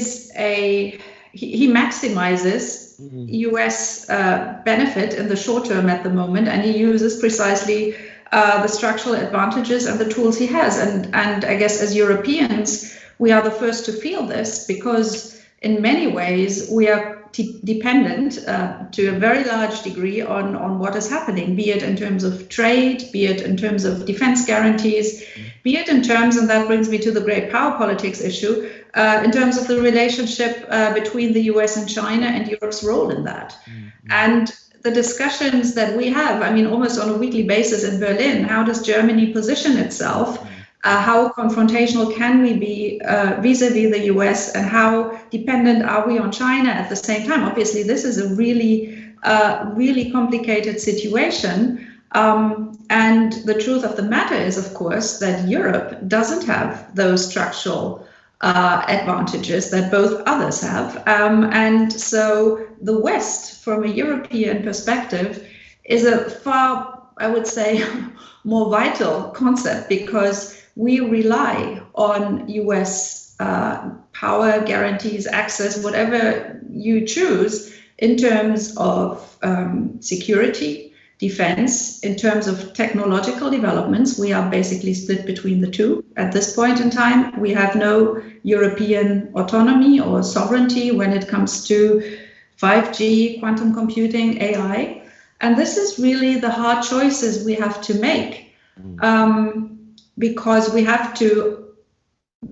maximizes U.S. benefit in the short term at the moment, and he uses precisely the structural advantages and the tools he has. And I guess as Europeans, we are the first to feel this because in many ways we are dependent to a very large degree on what is happening, be it in terms of trade, be it in terms of defense guarantees, be it in terms, and that brings me to the great power politics issue, in terms of the relationship between the US and China and Europe's role in that. And the discussions that we have, I mean, almost on a weekly basis in Berlin, how does Germany position itself? How confrontational can we be vis-a-vis the US, and how dependent are we on China at the same time? Obviously, this is a really complicated situation. And the truth of the matter is, of course, that Europe doesn't have those structural advantages that both others have. And so the West, from a European perspective, is a far, I would say, more vital concept, because we rely on US power, guarantees, access, whatever you choose, in terms of security, defense, in terms of technological developments. We are basically split between the two. At this point in time, we have no European autonomy or sovereignty when it comes to 5G, quantum computing, AI. And this is really the hard choices we have to make. Because we have to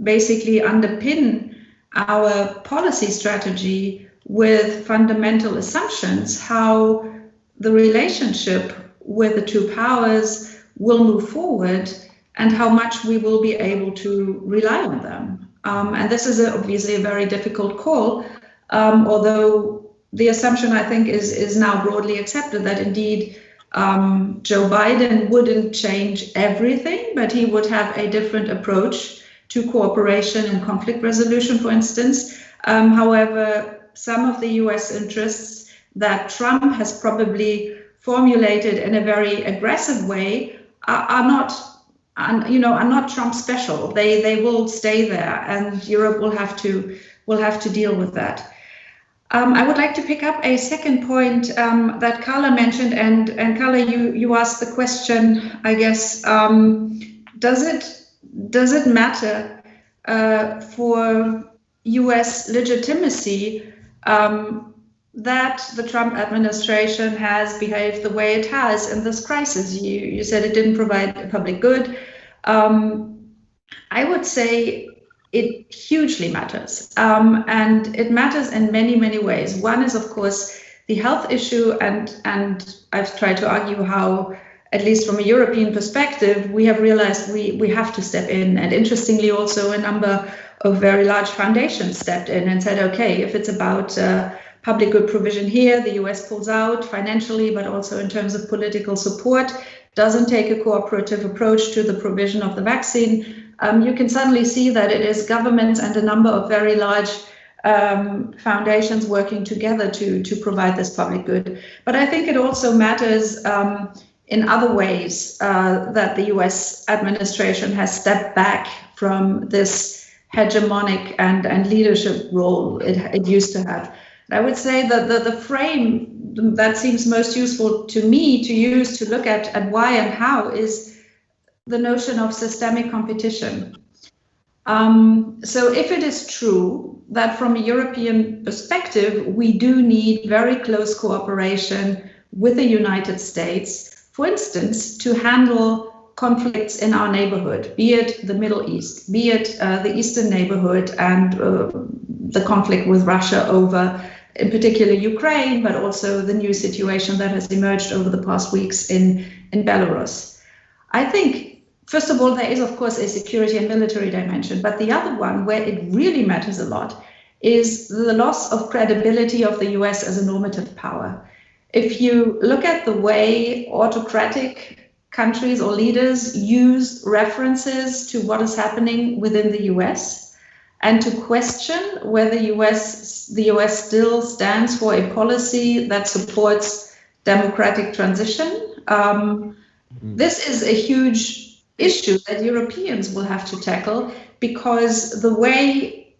basically underpin our policy strategy with fundamental assumptions, how the relationship with the two powers will move forward and how much we will be able to rely on them. And this is obviously a very difficult call, although the assumption, I think, is now broadly accepted that indeed Joe Biden wouldn't change everything, but he would have a different approach to cooperation and conflict resolution, for instance. However, some of the US interests that Trump has probably formulated in a very aggressive way are not Trump special. They will stay there, and Europe will have to deal with that. I would like to pick up a second point that Carla mentioned, and Carla, you asked the question, I guess, does it matter for US legitimacy that the Trump administration has behaved the way it has in this crisis? You said it didn't provide a public good. I would say it hugely matters, and it matters in many, many ways. One is, of course, the health issue, and I've tried to argue how, at least from a European perspective, we have realized we have to step in. And interestingly, also a number of very large foundations stepped in and said, okay, if it's about public good provision here, the US pulls out financially, but also in terms of political support, doesn't take a cooperative approach to the provision of the vaccine. You can suddenly see that it is governments and a number of very large foundations working together to provide this public good. But I think it also matters in other ways that the US administration has stepped back from this hegemonic and leadership role it used to have. I would say that the frame that seems most useful to me to use to look at why and how is the notion of systemic competition. So if it is true that from a European perspective, we do need very close cooperation with the United States, for instance, to handle conflicts in our neighborhood, be it the Middle East, be it the Eastern neighborhood and the conflict with Russia over, in particular, Ukraine, but also the new situation that has emerged over the past weeks in Belarus. I think, first of all, there is, of course, a security and military dimension, but the other one where it really matters a lot is the loss of credibility of the US as a normative power. If you look at the way autocratic countries or leaders use references to what is happening within the US and to question whether the US still stands for a policy that supports democratic transition, this is a huge issue that Europeans will have to tackle, because the way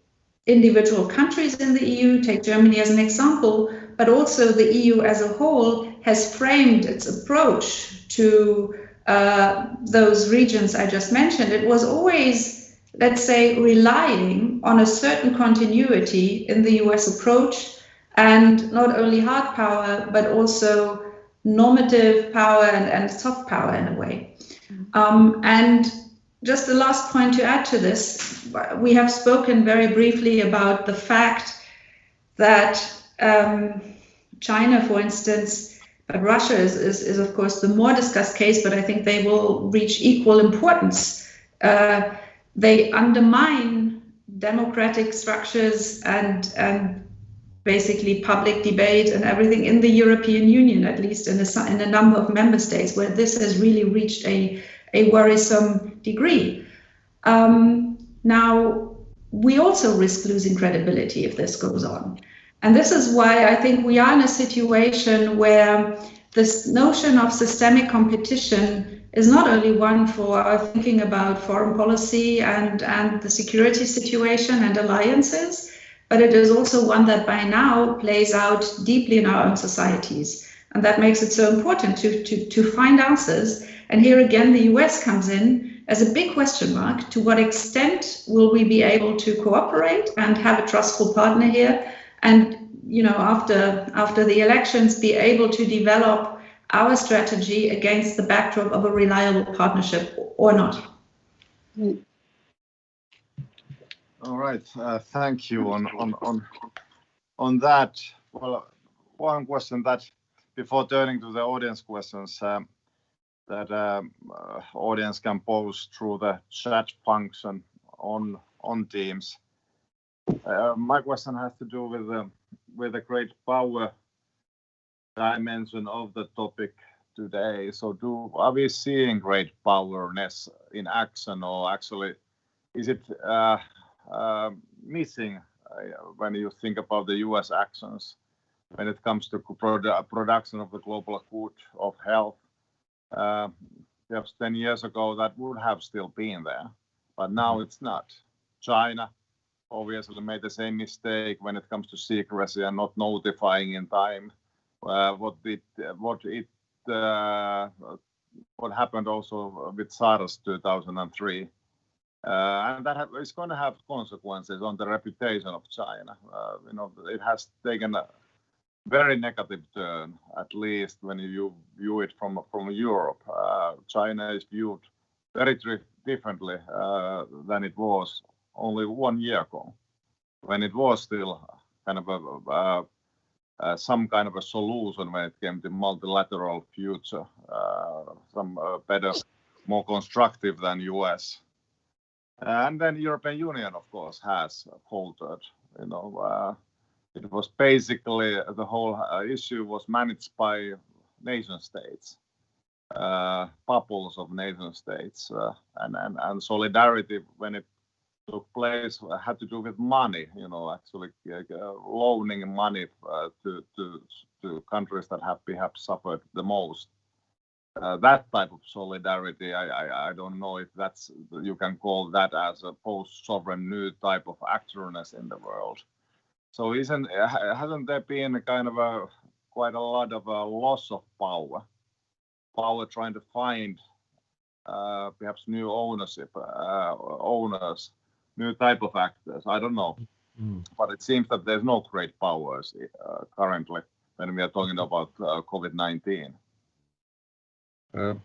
individual countries in the EU, take Germany as an example, but also the EU as a whole, has framed its approach to those regions I just mentioned, it was always, let's say, relying on a certain continuity in the US approach, and not only hard power, but also normative power and soft power in a way. And just the last point to add to this, we have spoken very briefly about the fact that China, for instance, but Russia is of course the more discussed case, but I think they will reach equal importance. They undermine democratic structures and basically public debate and everything in the European Union, at least in a number of member states, where this has really reached a worrisome degree. Now, we also risk losing credibility if this goes on. And this is why I think we are in a situation where this notion of systemic competition is not only one for our thinking about foreign policy and the security situation and alliances, but it is also one that by now plays out deeply in our own societies. And that makes it so important to find answers. And here again, the US comes in as a big question mark. To what extent will we be able to cooperate and have a trustful partner here? And, you know, after the elections, be able to develop our strategy against the backdrop of a reliable partnership or not. All right, thank you on that. Well, one question that before turning to the audience questions, that audience can post through the chat function on Teams. My question has to do with the great power dimension of the topic today. So are we seeing great powerness in action, or actually is it missing when you think about the US actions when it comes to production of the global good of health? Perhaps 10 years ago that would have still been there, but now it's not. China obviously made the same mistake when it comes to secrecy and not notifying in time. What happened also with SARS 2003, and that is going to have consequences on the reputation of China. It has taken a very negative turn, at least when you view it from Europe. China is viewed very differently than it was only 1 year ago, when it was still kind of some kind of a solution when it came to multilateral future, some better, more constructive than US. And then European Union, of course, has faltered. It was basically the whole issue was managed by nation states, bubbles of nation states, and solidarity when it took place had to do with money. Actually loaning money to countries that have perhaps suffered the most. That type of solidarity, I don't know if you can call that as a post-sovereign new type of actorness in the world. So hasn't there been a kind of quite a lot of a loss of power trying to find perhaps new ownership, owners, new type of actors? I don't know, but it seems that there's no great powers currently when we are talking about COVID-19.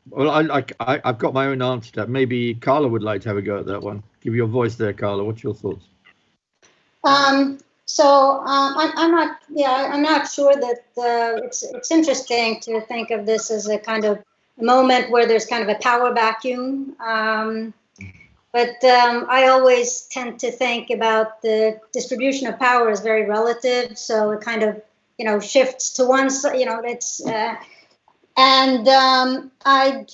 Well, I've got my own answer to that. Maybe Carla would like to have a go at that one. Give your voice there, Carla. What's your thoughts? I'm not sure that it's interesting to think of this as a kind of moment where there's kind of a power vacuum. But I always tend to think about the distribution of power as very relative. So it kind of, shifts to one side, I'd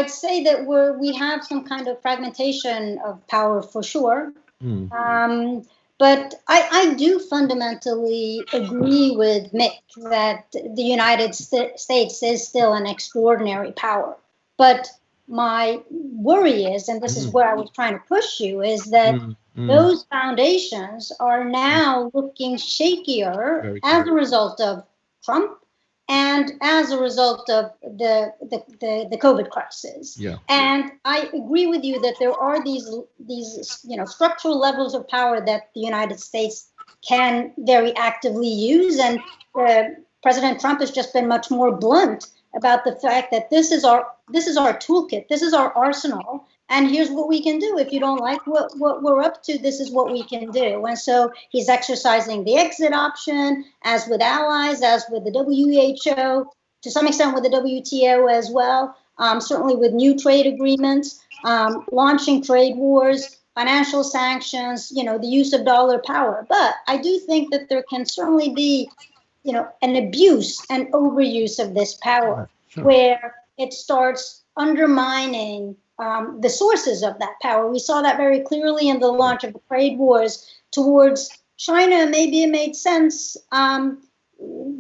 say that we have some kind of fragmentation of power for sure. But I do fundamentally agree with Mick that the United States is still an extraordinary power. But my worry is, and this is where I was trying to push you, is that those foundations are now looking shakier as a result of Trump and as a result of the COVID crisis. Yeah. And I agree with you that there are these structural levels of power that the United States can very actively use, and President Trump has just been much more blunt about the fact that this is our toolkit, this is our arsenal, and here's what we can do. If you don't like what we're up to, this is what we can do. And so he's exercising the exit option, as with allies, as with the WHO, to some extent with the WTO as well, certainly with new trade agreements, launching trade wars, financial sanctions, the use of dollar power. But I do think that there can certainly be, an abuse and overuse of this power, where it starts undermining the sources of that power. We saw that very clearly in the launch of the trade wars towards China. Maybe it made sense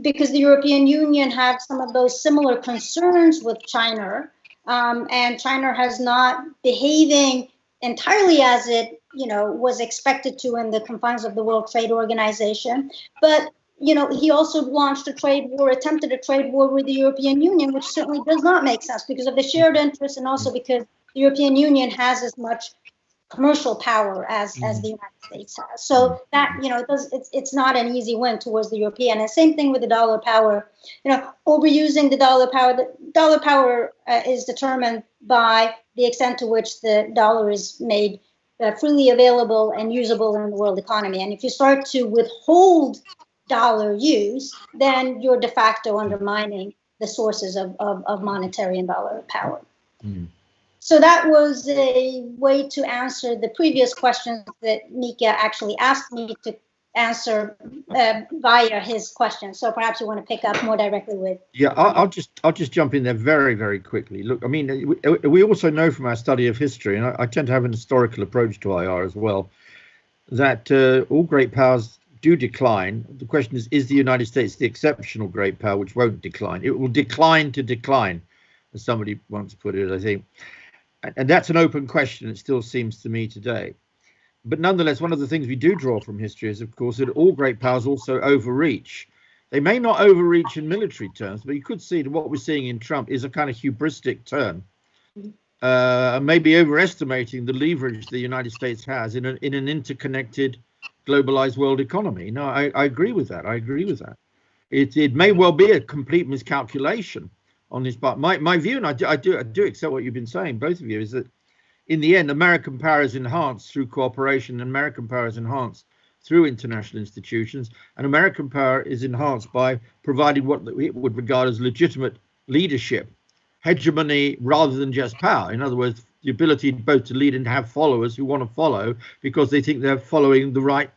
because the European Union had some of those similar concerns with China, and China has not behaving entirely as it was expected to in the confines of the World Trade Organization. But he also launched attempted a trade war with the European Union, which certainly does not make sense because of the shared interests, and also because the European Union has as much commercial power as the United States has. So that, it's not an easy win towards the European. And same thing with the dollar power, overusing the dollar power. The dollar power is determined by the extent to which the dollar is made freely available and usable in the world economy. And if you start to withhold dollar use, then you're de facto undermining the sources of monetary and dollar power. Mm. So that was a way to answer the previous questions that Mika actually asked me to answer via his question. So perhaps you want to pick up more directly with. Yeah, I'll just jump in there very, very quickly. Look, I mean, we also know from our study of history, and I tend to have an historical approach to IR as well, that all great powers do decline. The question is the United States the exceptional great power which won't decline? It will decline to decline, as somebody once put it, I think. And that's an open question, it still seems to me today. But nonetheless, one of the things we do draw from history is, of course, that all great powers also overreach. They may not overreach in military terms, but you could see that what we're seeing in Trump is a kind of hubristic turn, maybe overestimating the leverage the United States has in an interconnected, globalized world economy. No, I agree with that. I agree with that. It may well be a complete miscalculation on his part. My view, and I do accept what you've been saying, both of you, is that in the end, American power is enhanced through cooperation, and American power is enhanced through international institutions, and American power is enhanced by providing what we would regard as legitimate leadership, hegemony rather than just power. In other words, the ability both to lead and to have followers who want to follow because they think they're following the right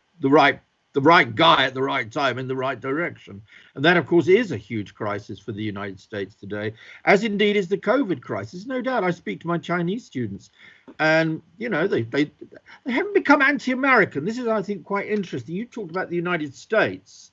guy at the right time in the right direction. And that, of course, is a huge crisis for the United States today, as indeed is the COVID crisis. No doubt. I speak to my Chinese students, and you know, they haven't become anti-American. This is, I think, quite interesting. You talked about the United States.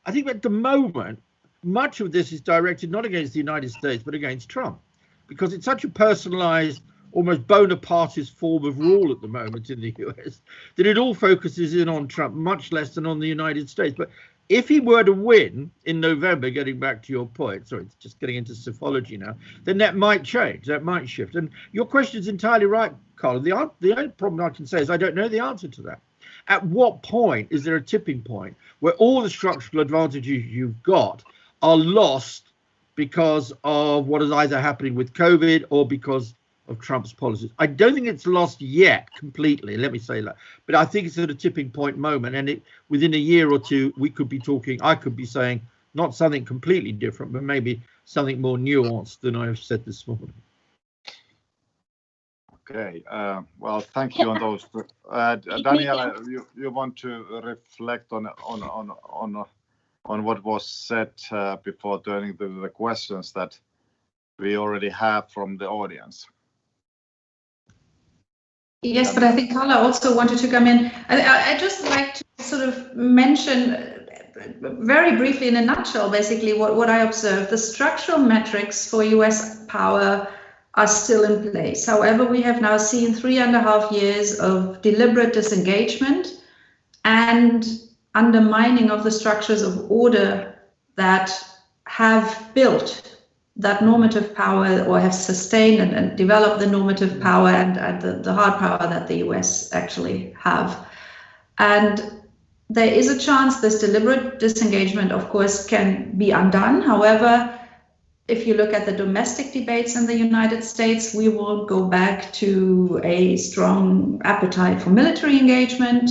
I think at the moment, much of this is directed not against the United States, but against Trump, because it's such a personalized, almost Bonapartist form of rule at the moment in the US that it all focuses in on Trump much less than on the United States. But if he were to win in November, getting back to your point, sorry, it's just getting into psephology now, then that might change, that might shift. And your question is entirely right, Carla. The only problem I can say is I don't know the answer to that. At what point is there a tipping point where all the structural advantages you've got are lost because of what is either happening with COVID or because of Trump's policies? I don't think it's lost yet completely, let me say that, but I think it's at a tipping point moment, and within a year or two we could be talking, I could be saying not something completely different, but maybe something more nuanced than I have said this morning. Okay, well, thank you on those. Daniela, you want to reflect on what was said before turning to the questions that we already have from the audience? Yes, but I think Carla also wanted to come in. I just like to sort of mention very briefly in a nutshell, basically what I observed. The structural metrics for US power are still in place. However, we have now seen 3.5 years of deliberate disengagement and undermining of the structures of order that have built that normative power, or have sustained and developed the normative power and the hard power that the US actually have. And there is a chance this deliberate disengagement, of course, can be undone. However, if you look at the domestic debates in the United States, we will go back to a strong appetite for military engagement.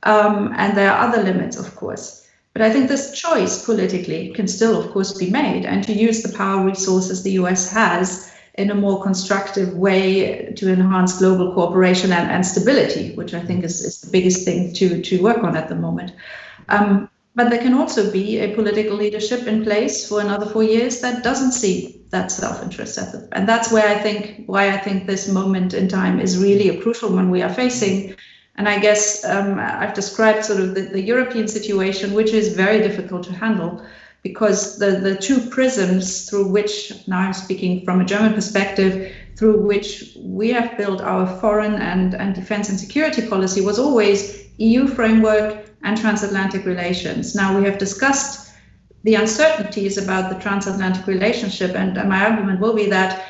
And there are other limits, of course. But I think this choice politically can still, of course, be made, and to use the power resources the US has in a more constructive way to enhance global cooperation and stability, which I think is the biggest thing to work on at the moment. But there can also be a political leadership in place for another 4 years that doesn't see that self-interest. And that's why I think this moment in time is really a crucial one we are facing. And I guess I've described sort of the European situation, which is very difficult to handle, because the two prisms through which, now I'm speaking from a German perspective, through which we have built our foreign and defense and security policy was always EU framework and transatlantic relations. Now we have discussed the uncertainties about the transatlantic relationship, and my argument will be that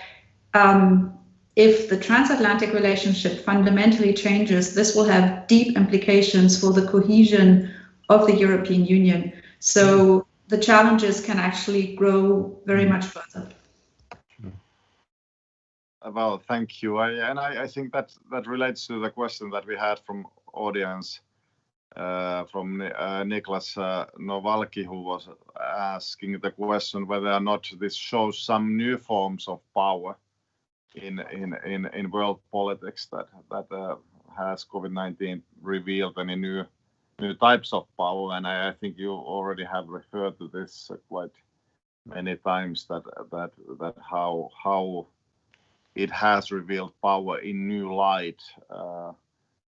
if the transatlantic relationship fundamentally changes, this will have deep implications for the cohesion of the European Union. So the challenges can actually grow very much further. Well, thank you. I think that relates to the question that we had from audience from Niklas Novalki, who was asking the question whether or not this shows some new forms of power in world politics, that has COVID-19 revealed any new types of power. And I think you already have referred to this quite many times, that how it has revealed power in new light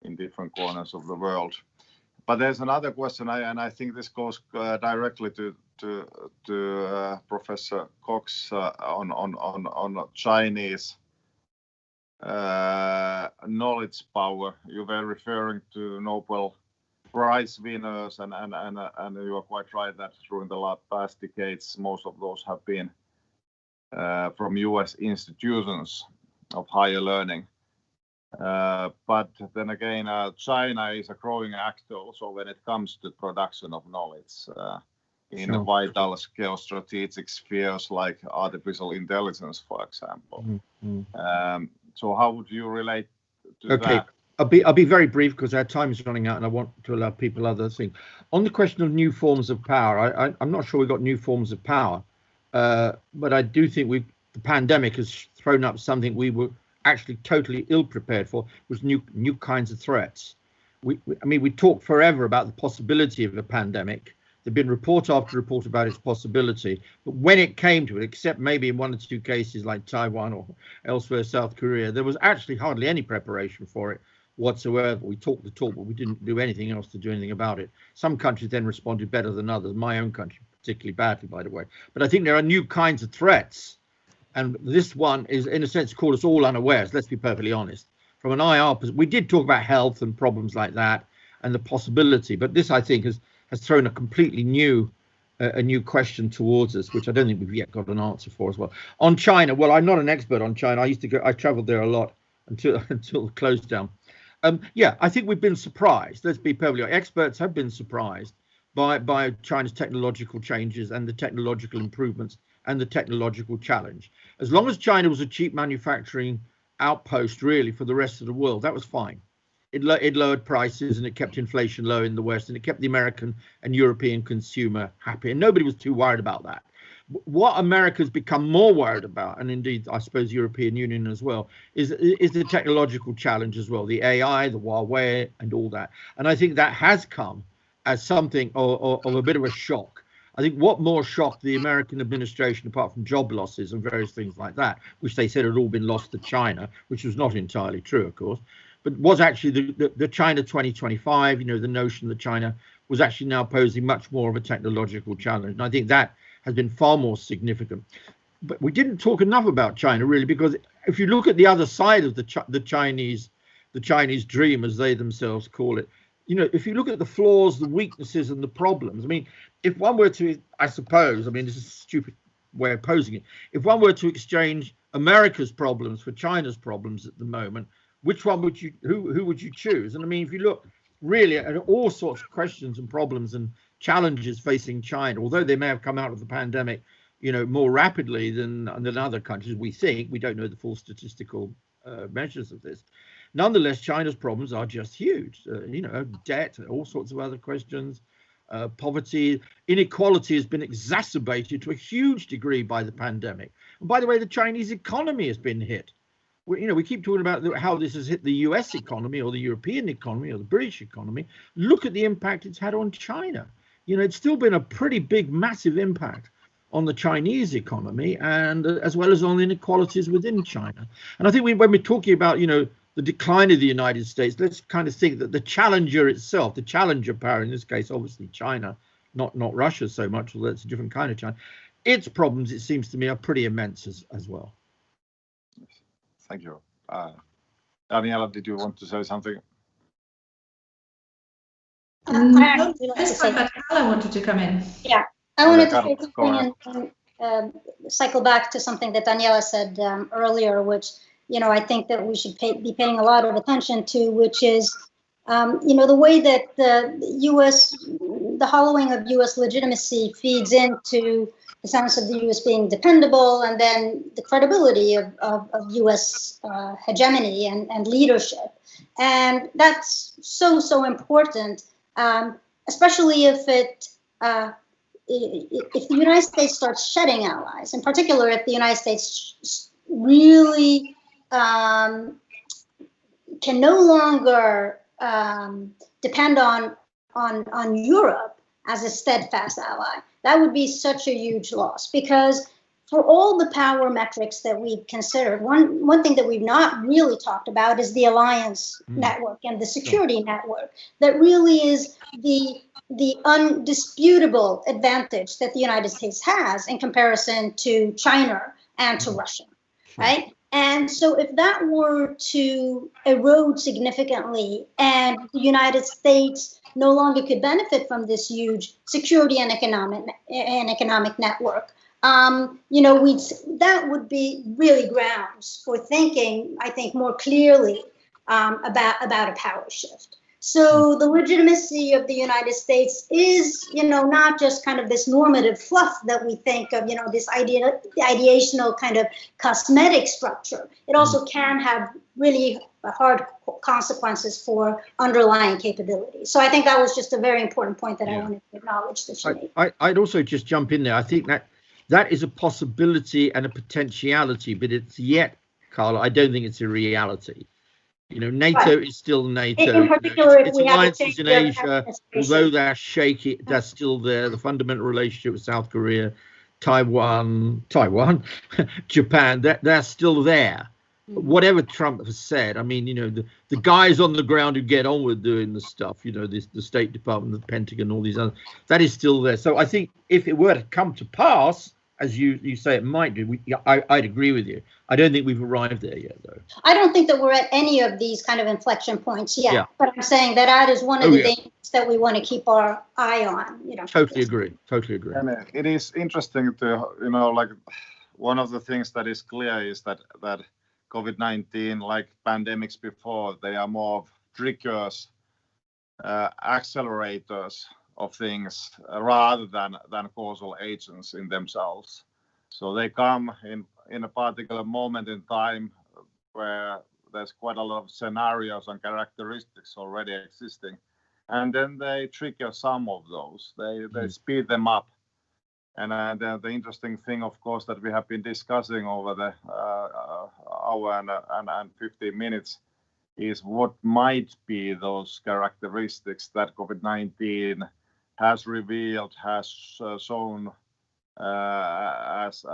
in different corners of the world. But there's another question, and I think this goes directly to Professor Cox on Chinese knowledge power. You were referring to Nobel Prize winners, and you are quite right that during the past decades, most of those have been from US institutions of higher learning. But then again, China is a growing actor also when it comes to production of knowledge in vital geostrategic spheres like artificial intelligence, for example. So how would you relate to that? I'll be very brief because our time is running out and I want to allow people other things. On the question of new forms of power, I'm not sure we've got new forms of power, but I do think the pandemic has thrown up something we were actually totally ill prepared for, was new kinds of threats. We talked forever about the possibility of a pandemic. There'd been report after report about its possibility, but when it came to it, except maybe in one or two cases like Taiwan or elsewhere, South Korea, there was actually hardly any preparation for it whatsoever. We talked the talk, but we didn't do anything else to do anything about it. Some countries then responded better than others. My own country particularly badly, by the way. But I think there are new kinds of threats, and this one is, in a sense, caught us all unawares. Let's be perfectly honest. From an IR perspective, we did talk about health and problems like that and the possibility, but this, I think, has thrown a completely new question towards us, which I don't think we've yet got an answer for as well. On China, well, I'm not an expert on China. I traveled there a lot until the close down. Yeah, I think we've been surprised. Let's be perfectly honest. Experts have been surprised by China's technological changes and the technological improvements and the technological challenge. As long as China was a cheap manufacturing outpost, really, for the rest of the world, that was fine. It lowered prices and it kept inflation low in the West, and it kept the American and European consumer happy, and nobody was too worried about that. What America's become more worried about, and indeed I suppose European Union as well, is the technological challenge as well, the AI, the Huawei and all that. And I think that has come as something of a bit of a shock. I think what more shocked the American administration, apart from job losses and various things like that, which they said had all been lost to China, which was not entirely true, of course, but was actually the China 2025, the notion that China was actually now posing much more of a technological challenge. And I think that has been far more significant. But we didn't talk enough about China, really, because if you look at the other side of the Chinese dream, as they themselves call it, if you look at the flaws, the weaknesses and the problems, if one were to, I suppose, this is a stupid way of posing it, if one were to exchange America's problems for China's problems at the moment, which one would you, who would you choose? And if you look really at all sorts of questions and problems and challenges facing China, although they may have come out of the pandemic, more rapidly than other countries, we don't know the full statistical measures of this. Nonetheless, China's problems are just huge. Debt, all sorts of other questions, poverty, inequality has been exacerbated to a huge degree by the pandemic. And by the way, the Chinese economy has been hit. We keep talking about how this has hit the US economy or the European economy or the British economy. Look at the impact it's had on China. It's still been a pretty big, massive impact on the Chinese economy, and as well as on inequalities within China. And I think when we're talking about, the decline of the United States, let's kind of think that the challenger itself, the challenger power, in this case, obviously China, not Russia so much, although it's a different kind of China, its problems, it seems to me, are pretty immense as well. Thank you. Daniela, did you want to say something? No, this time, but Carla wanted to come in. Yeah, I wanted to say something and cycle back to something that Daniela said earlier, which, I think that we should be paying a lot of attention to, which is, the way that the hollowing of U.S. legitimacy feeds into the sense of the U.S. being dependable, and then the credibility of U.S. hegemony and leadership. And that's so important especially if the United States starts shedding allies, in particular if the United States really can no longer depend on Europe as a steadfast ally. That would be such a huge loss, because for all the power metrics that we've considered, one thing that we've not really talked about is the alliance network and the security network that really is the undisputable advantage that the United States has in comparison to China and to Russia, right? And so if that were to erode significantly and the United States no longer could benefit from this huge security and economic network, that would be really grounds for thinking, I think, more clearly about a power shift. So the legitimacy of the United States is, not just kind of this normative fluff that we think of, this ideational kind of cosmetic structure. It also can have really hard consequences for underlying capabilities. So I think that was just a very important point that I wanted to acknowledge that you made. I'd also just jump in there. I think that is a possibility and a potentiality, but it's yet, Carla, I don't think it's a reality. NATO is still NATO. In particular, its alliances in Asia, although they're shaky, they're still there. The fundamental relationship with South Korea, Taiwan, Japan, they're still there. Whatever Trump has said, I mean, the guys on the ground who get on with doing the stuff, the State Department, the Pentagon, all these other, that is still there. So I think if it were to come to pass, as you say it might do, I'd agree with you. I don't think we've arrived there yet, though. I don't think that we're at any of these kind of inflection points yet, but I'm saying that is one of the things that we want to keep our eye on. Totally agree. And it is interesting to, like one of the things that is clear is that COVID-19, like pandemics before, they are more of triggers, accelerators of things rather than causal agents in themselves. So they come in a particular moment in time where there's quite a lot of scenarios and characteristics already existing, and then they trigger some of those. They speed them up. And the interesting thing, of course, that we have been discussing over the hour and 15 minutes is what might be those characteristics that COVID-19 has revealed, has shown as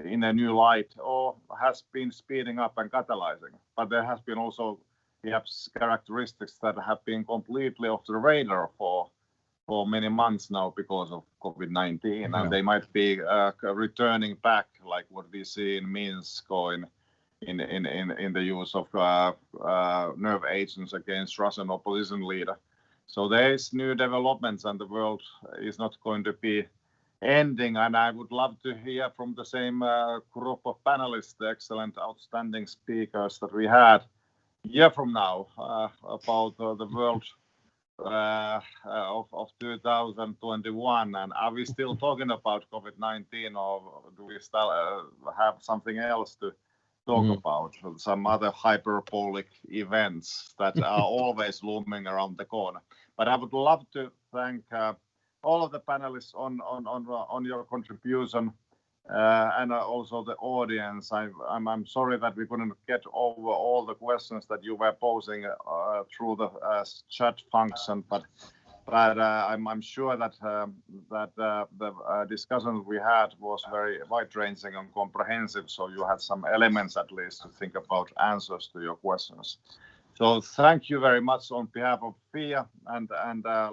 in a new light, or has been speeding up and catalyzing. But there has been also perhaps characteristics that have been completely off the radar for many months now because of COVID-19, and they might be returning back, like what we see in Minsk or in the use of nerve agents against Russian opposition leader. So there is new developments, and the world is not going to be ending. And I would love to hear from the same group of panelists, the excellent, outstanding speakers that we had a year from now about the world of 2021. And are we still talking about COVID-19, or do we still have something else to talk about, some other hyperbolic events that are always looming around the corner? But I would love to thank all of the panelists on your contribution, and also the audience. I'm sorry that we couldn't get over all the questions that you were posing through the chat function, but I'm sure that the discussion we had was very wide-ranging and comprehensive, so you had some elements at least to think about answers to your questions. So thank you very much on behalf of FIIA, and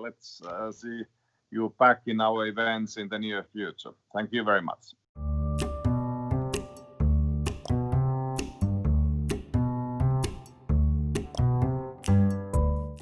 let's see you back in our events in the near future. Thank you very much.